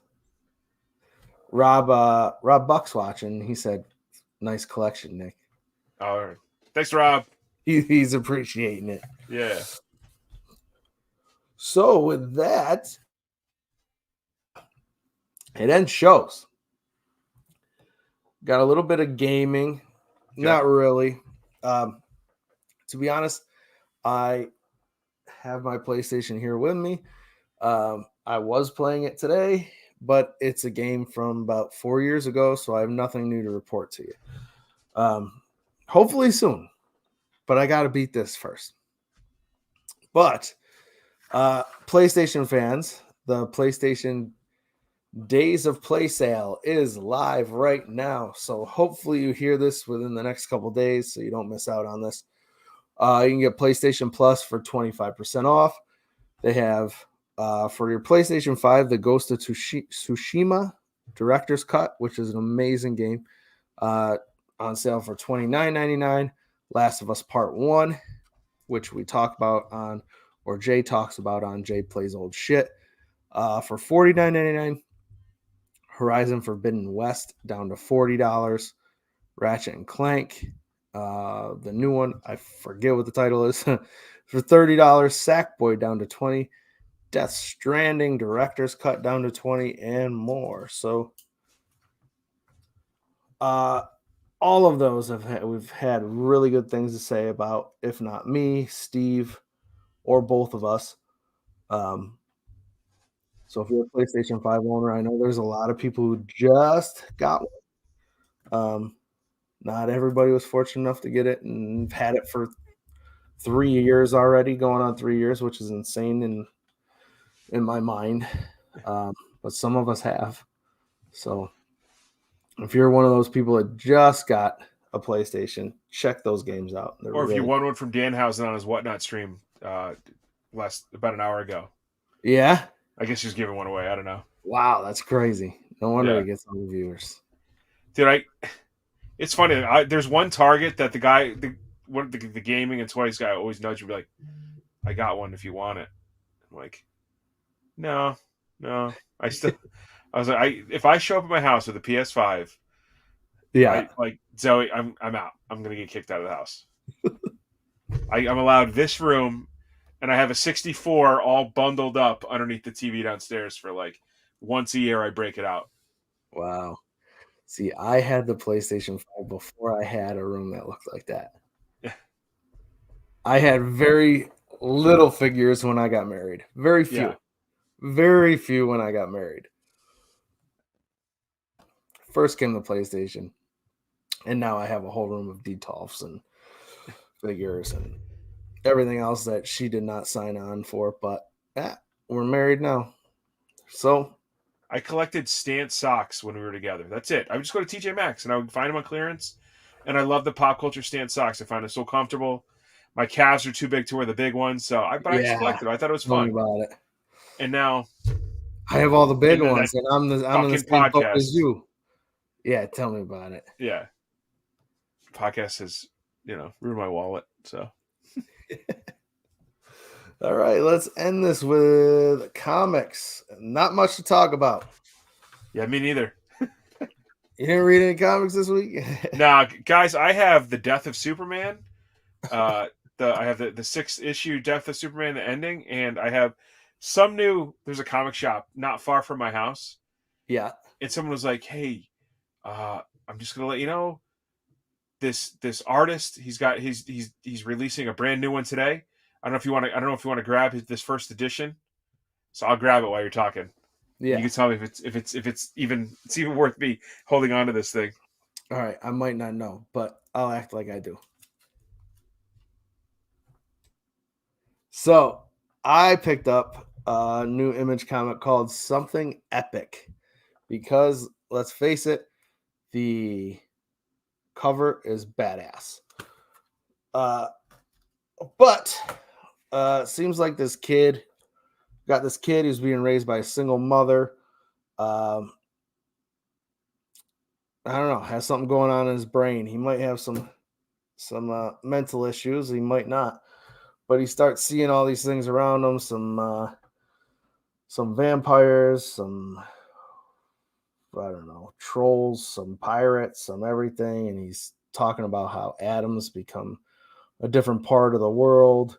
Rob Buck's watching. He said, "Nice collection, Nick." All right. Thanks, Rob. He's appreciating it. Yeah. So with that, it ends shows. Got a little bit of gaming. Not really. To be honest, I have my PlayStation here with me. I was playing it today, but it's a game from about 4 years ago, so I have nothing new to report to you. Hopefully soon, but I got to beat this first. But PlayStation fans, the PlayStation Days of Play sale is live right now, so hopefully you hear this within the next couple days so you don't miss out on this. You can get PlayStation Plus for 25% off. They have for your PlayStation 5, the Ghost of Tsushima Director's Cut, which is an amazing game, on sale for $29.99. Last of Us Part 1, which we talk about on, or Jay talks about on Jay Plays Old Shit, for $49.99. Horizon Forbidden West down to $40. Ratchet and Clank, the new one, I forget what the title is, for $30. Sackboy down to $20. Death Stranding Director's Cut down to $20, and more. So all of those we've had really good things to say about, if not me, Steve, or both of us. So if you're a PlayStation 5 owner, I know there's a lot of people who just got one. Not everybody was fortunate enough to get it, and had it for 3 years already, going on 3 years, which is insane in my mind. But some of us have. So if you're one of those people that just got a PlayStation, check those games out. Or if you won one from Danhausen on his Whatnot stream about an hour ago. Yeah? I guess he's giving one away. I don't know. Wow, that's crazy. No wonder he gets all the viewers. Dude, it's funny. There's one Target that the guy, the gaming and toys guy always nudge me, like, I got one if you want it. I'm like, no. I was like, if I show up at my house with a PS5, Yeah. like Zoe, I'm out. I'm gonna get kicked out of the house. I'm allowed this room, and I have a 64 all bundled up underneath the TV downstairs for like once a year. I break it out. Wow. See, I had the PlayStation 5 before I had a room that looked like that. Yeah. I had very little figures when I got married. Very few. Yeah. Very few when I got married. First came the PlayStation. And now I have a whole room of Detolfs and figures and everything else that she did not sign on for. But we're married now. So I collected Stant socks when we were together. That's it. I would just go to TJ Maxx and I would find them on clearance. And I love the pop culture Stant socks. I find them so comfortable. My calves are too big to wear the big ones, so I just collected them. I thought it was tell me fun. about it. And now I have all the big then ones, and I'm in the fucking same boat podcast. as you. Yeah, tell me about it. Yeah. Podcast has, ruined my wallet. So All right, let's end this with comics. Not much to talk about. yeah, me neither. You didn't read any comics this week? Nah, guys, I have the Death of Superman. I have the 6th issue Death of Superman, the ending, and I have some new. There's a comic shop not far from my house. Yeah. And someone was like, "Hey, I'm just gonna let you know, this artist, he's releasing a brand new one today. I don't know if you want to grab this first edition. So I'll grab it while you're talking. Yeah. You can tell me if it's even worth me holding on to this thing. All right, I might not know, but I'll act like I do. So I picked up a new Image comic called Something Epic because, let's face it, the cover is badass. But it seems like this kid who's being raised by a single mother. I don't know, has something going on in his brain. He might have some mental issues. He might not. But he starts seeing all these things around him, some vampires, some, I don't know, trolls, some pirates, some everything. And he's talking about how atoms become a different part of the world.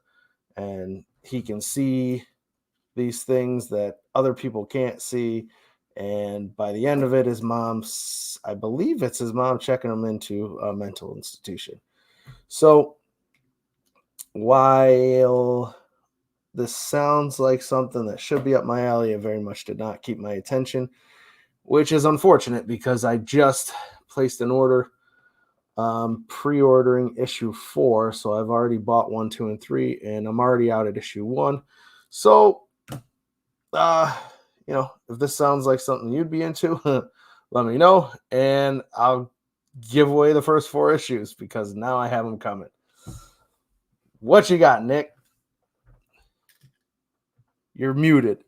And he can see these things that other people can't see. And by the end of it, I believe it's his mom checking him into a mental institution. So while this sounds like something that should be up my alley, it very much did not keep my attention, which is unfortunate because I just placed an order, pre-ordering issue 4. So I've already bought 1, 2, and 3, and I'm already out at issue 1. So, if this sounds like something you'd be into, let me know, and I'll give away the first 4 issues because now I have them coming. What you got, Nick? You're muted.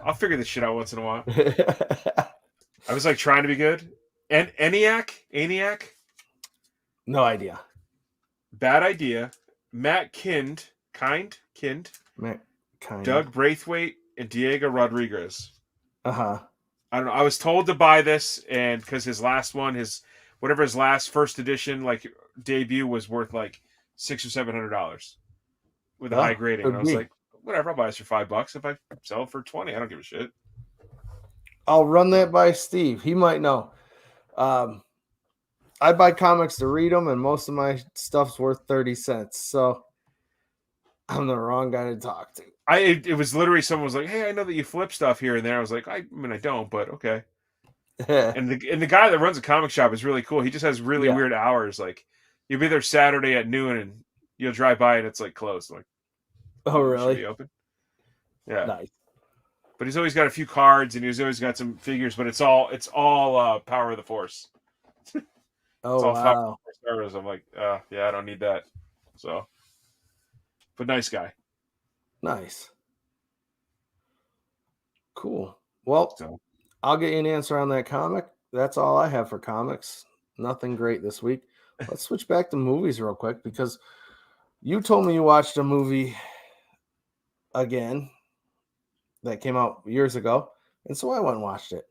I'll figure this shit out once in a while. I was like trying to be good. And ENIAC? No idea. Bad idea. Matt Kind, Doug Braithwaite, and Diego Rodriguez. Uh-huh. I don't know. I was told to buy this, and because his last one, his last first edition debut was worth like $600 or $700 with a high grading. And I was like, whatever, I'll buy this for $5. If I sell it for $20, I don't give a shit. I'll run that by Steve. He might know. I buy comics to read them, and most of my stuff's worth 30 cents. So I'm the wrong guy to talk to. It was literally someone was like, "Hey, I know that you flip stuff here and there." I was like, I mean, I don't, but okay. and the guy that runs a comic shop is really cool. He just has really weird hours. Like, you'll be there Saturday at noon, and you'll drive by and it's like closed. I'm like, oh, really? Should be open? Yeah. Nice. But he's always got a few cards, and he's always got some figures. But it's all Power of the Force. Oh, wow. I'm like, yeah, I don't need that. So, but nice guy. Nice. Cool. Well, I'll get you an answer on that comic. That's all I have for comics. Nothing great this week. Let's switch back to movies real quick because You told me you watched a movie again that came out years ago, and so I went and watched it.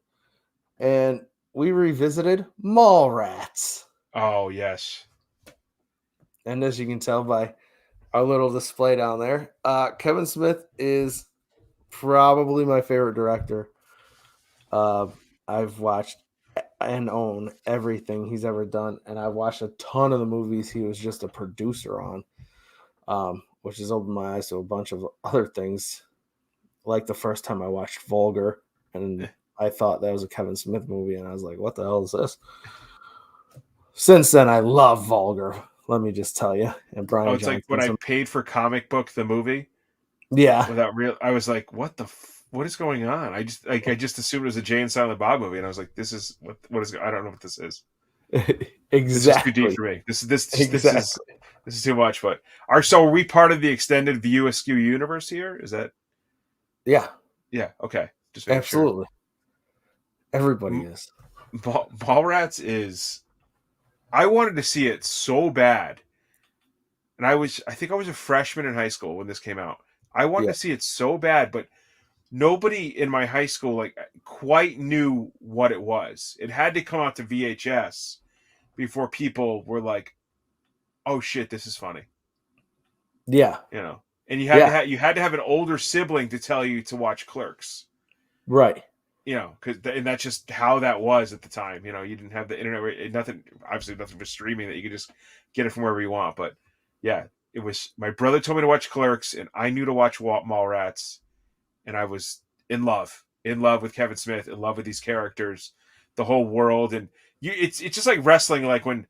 And we revisited Mallrats. Oh yes. And as you can tell by our little display down there, Kevin Smith is probably my favorite director. I've watched and own everything he's ever done, and I've watched a ton of the movies he was just a producer on, which has opened my eyes to a bunch of other things. Like the first time I watched Vulgar, and I thought that was a Kevin Smith movie, and I was like, what the hell is this? Since then, I love Vulgar. Let me just tell you. And Brian Oh, it's Johnson, like when I paid for Comic Book the movie. Yeah. Without real, I was like, what is going on? I just assumed it was a Jay and Silent Bob movie, and I was like, this is what is, I don't know what this is. Exactly. This is too deep for me. This is too much. But so are we part of the extended View Askew universe here? Is that? Yeah. Yeah. Okay. Just absolutely. Sure. Everybody is. Mallrats is. I wanted to see it so bad, and I think I was a freshman in high school when this came out. I wanted to see it so bad, but nobody in my high school like quite knew what it was. It had to come out to VHS before people were like, "Oh shit, this is funny." Yeah, you know, and you had to have an older sibling to tell you to watch Clerks, right? You know, and that's just how that was at the time. You know, you didn't have the internet, nothing for streaming that you could just get it from wherever you want. But yeah, it was my brother told me to watch Clerks, and I knew to watch Mallrats. And I was in love with Kevin Smith, in love with these characters, the whole world, and it's just like wrestling. Like when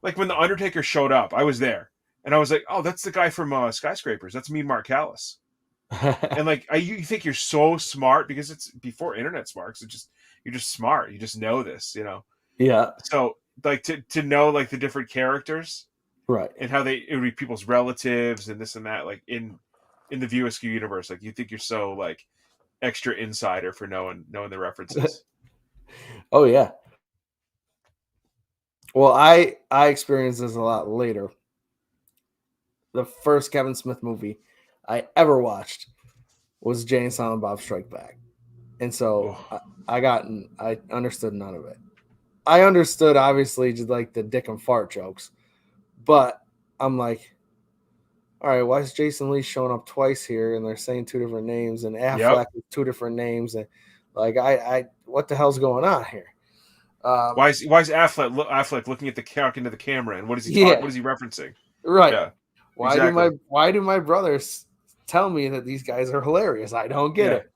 the Undertaker showed up, I was there, and I was like, oh, that's the guy from Skyscrapers. That's me, Mark Callis. And like you think you're so smart because it's before internet smart. So you're just smart. You just know this, you know. Yeah. So like to know like the different characters, right, and how it would be people's relatives and this and that, like in the View Askew universe, like you think you're so like extra insider for knowing the references. Oh yeah. Well, I experienced this a lot later. The first Kevin Smith movie I ever watched was Jay and Silent Bob Strike Back, and so I understood none of it. I understood obviously just like the dick and fart jokes, but I'm like, all right, why is Jason Lee showing up twice here, and they're saying two different names, and Affleck with two different names, and like I what the hell's going on here? Why is Affleck looking at into the camera, and what is he talking? What is he referencing? Right. Yeah. Why do my brothers tell me that these guys are hilarious? I don't get it.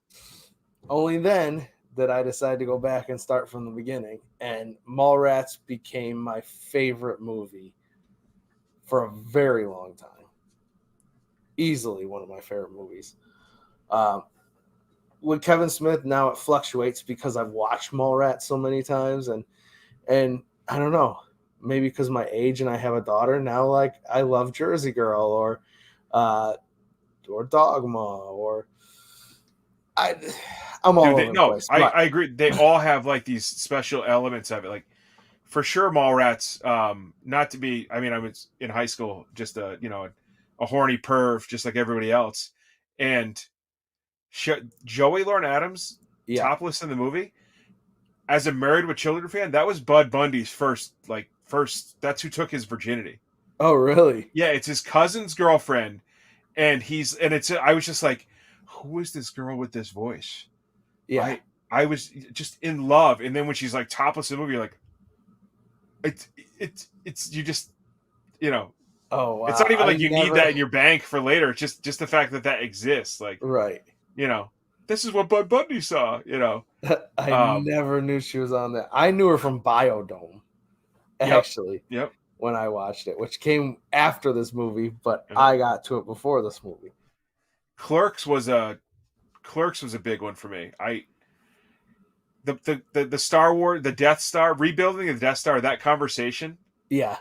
Only then did I decide to go back and start from the beginning, and Mallrats became my favorite movie for a very long time. Easily one of my favorite movies. With Kevin Smith, now it fluctuates because I've watched Mallrats so many times, and I don't know, maybe because my age and I have a daughter now. Like I love Jersey Girl or Dogma or I'm all over the place. I agree. They all have like these special elements of it. Like for sure, Mallrats. Not to be. I mean, I was in high school, just a horny perv, just like everybody else, and Joey Lauren Adams topless in the movie. As a Married with Children fan, that was Bud Bundy's first. That's who took his virginity. Oh, really? Yeah, it's his cousin's girlfriend, and I was just like, who is this girl with this voice? Yeah, I was just in love, and then when she's like topless in the movie, you're like, it's you just, you know. Oh, wow. It's not even like you need that in your bank for later. It's just the fact that exists, like, right. You know, this is what Bud Bundy saw. You know, I never knew she was on that. I knew her from Biodome, actually. Yep. When I watched it, which came after this movie, but I got to it before this movie. Clerks was a big one for me. The Star Wars, the Death Star, rebuilding the Death Star, that conversation. Yeah.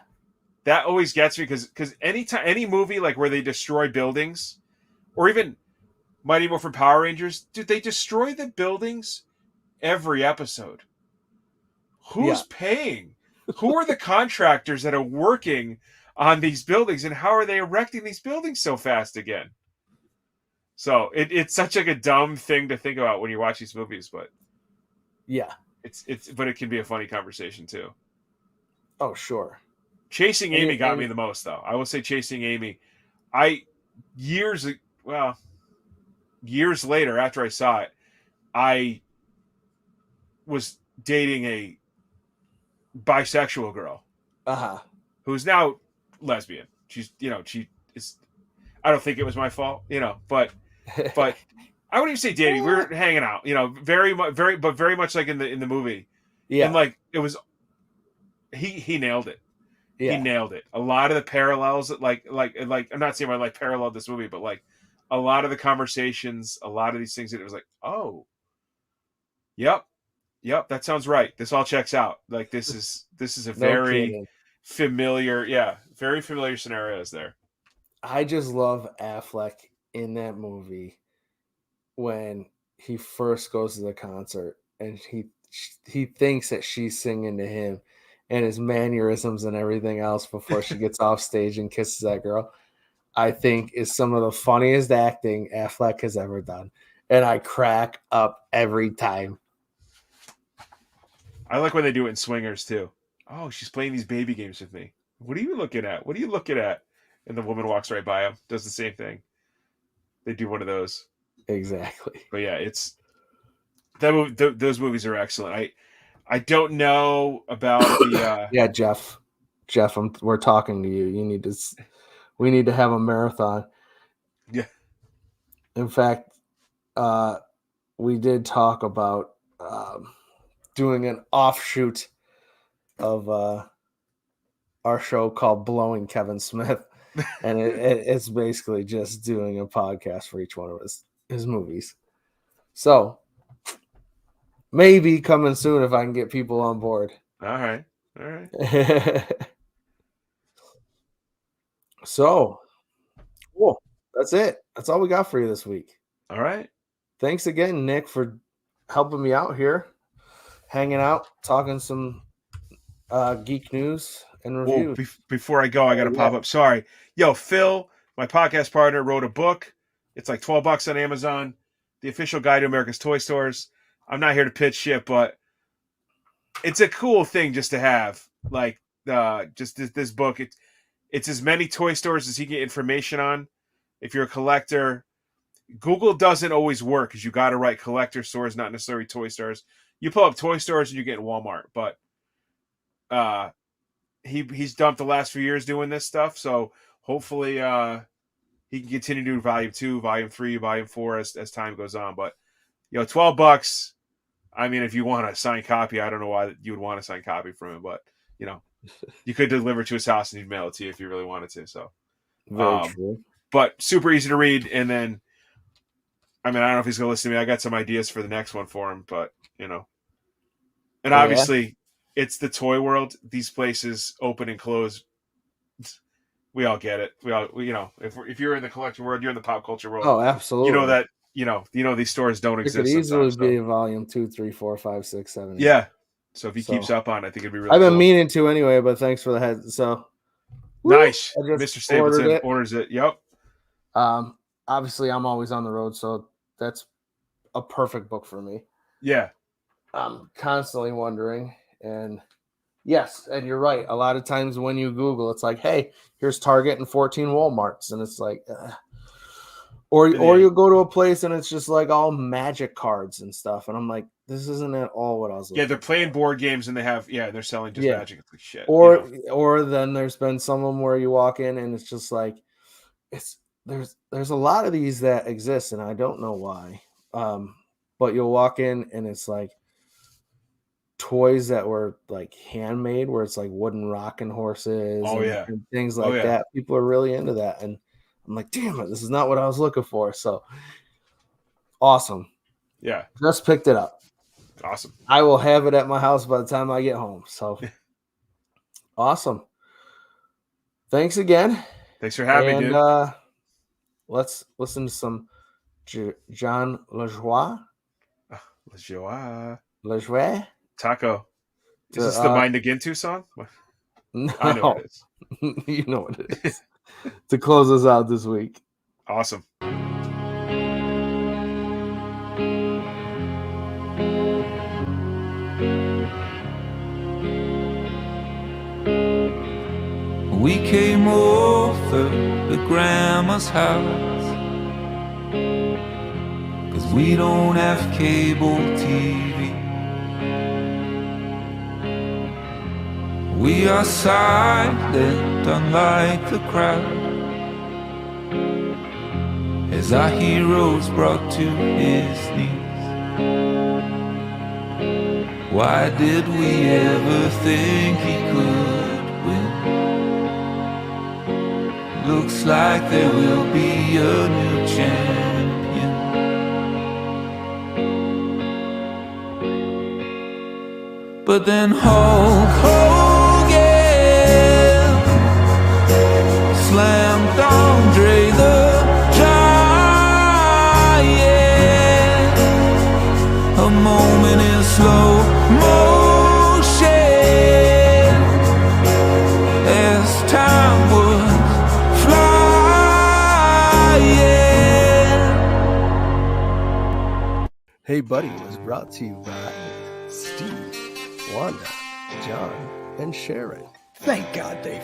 That always gets me because any movie like where they destroy buildings, or even Mighty Morphin Power Rangers, dude, they destroy the buildings every episode. Who's paying? Who are the contractors that are working on these buildings, and how are they erecting these buildings so fast again? So it's such like a dumb thing to think about when you watch these movies, but Yeah. but it can be a funny conversation too. Oh, sure. Chasing Amy got me the most, though. I will say Chasing Amy. Years later after I saw it, I was dating a bisexual girl who's now lesbian. She's she is. I don't think it was my fault, but I wouldn't even say dating. We were hanging out, very much like in the movie. Yeah. And like it was, he nailed it. Yeah. He nailed it. A lot of the parallels, like I'm not saying I like paralleled this movie, but like a lot of the conversations, a lot of these things, that it was like, oh, yep, that sounds right. This all checks out. Like this is a very familiar, very familiar scenarios there. I just love Affleck in that movie when he first goes to the concert and he thinks that she's singing to him, and his mannerisms and everything else before she gets off stage and kisses that girl, I think is some of the funniest acting Affleck has ever done. And I crack up every time. I like when they do it in Swingers too. Oh, she's playing these baby games with me. What are you looking at? What are you looking at? And the woman walks right by him, does the same thing. They do one of those. Exactly. But yeah, those movies are excellent. I don't know about the yeah, Jeff, we're talking to you. We need to have a marathon. Yeah. In fact, we did talk about doing an offshoot of our show called Blowing Kevin Smith, and it's basically just doing a podcast for each one of his movies. So maybe coming soon if I can get people on board. All right. So, cool. That's it. That's all we got for you this week. All right. Thanks again, Nick, for helping me out here, hanging out, talking some geek news and reviews. Well, before I go, I got to pop up. Sorry. Yo, Phil, my podcast partner, wrote a book. It's like $12 on Amazon. The Official Guide to America's Toy Stores. I'm not here to pitch shit, but it's a cool thing just to have. Like, just this book. It's as many toy stores as you get information on. If you're a collector, Google doesn't always work because you got to write collector stores, not necessarily toy stores. You pull up toy stores and you get Walmart, but he's dumped the last few years doing this stuff, so hopefully he can continue to do volume 2, volume 3, volume 4 as time goes on. But $12. I mean, if you want a signed copy, I don't know why you would want a signed copy from him, but you could deliver to his house and he'd mail it to you if you really wanted to. So very true. But super easy to read. And then I don't know if he's gonna listen to me. I got some ideas for the next one for him, but and obviously it's the toy world. These places open and close. We all get it. If you're in the collector world, you're in the pop culture world. Oh, absolutely. You know that these stores don't exist. It could easily be volume 2, 3, 4, 5, 6, 7. 8. Yeah. So if he keeps up on it, I think it'd be really I've been cool. meaning to anyway, but thanks for the heads. So nice. Mr. Stapleton orders it. Yep. Obviously I'm always on the road, so that's a perfect book for me. Yeah. I'm constantly wondering, and yes, and you're right. A lot of times when you Google, it's like, hey, here's Target and 14 Walmarts, and it's like, or you go to a place and it's just like all magic cards and stuff, and I'm like, this isn't at all what I was looking they're playing board games and they're selling just magic. It's like shit. Or then there's been some of them where you walk in and it's just like, there's a lot of these that exist, and I don't know why. But you'll walk in and it's like toys that were like handmade, where it's like wooden rocking horses and things like that. People are really into that, and I'm like, damn it, this is not what I was looking for. So awesome. Yeah, just picked it up. Awesome. I will have it at my house by the time I get home. So awesome. Thanks again. Thanks for having me, dude. Let's listen to some John LaJoie. LaJoie. LaJoie. Taco. Is this the Mind Again 2 song? No, I know it is. You know what it is. To close us out this week. Awesome. We came over to Grandma's house, 'cause we don't have cable TV. We are silent, unlike the crowd, as our heroes brought to his knees. Why did we ever think he could win? Looks like there will be a new champion. But then Hulk Hogan slammed Andre the Giant. A moment in slow motion as time was flying. Hey Buddy was brought to you by Steve, Wanda, John, and Sharon. Thank God they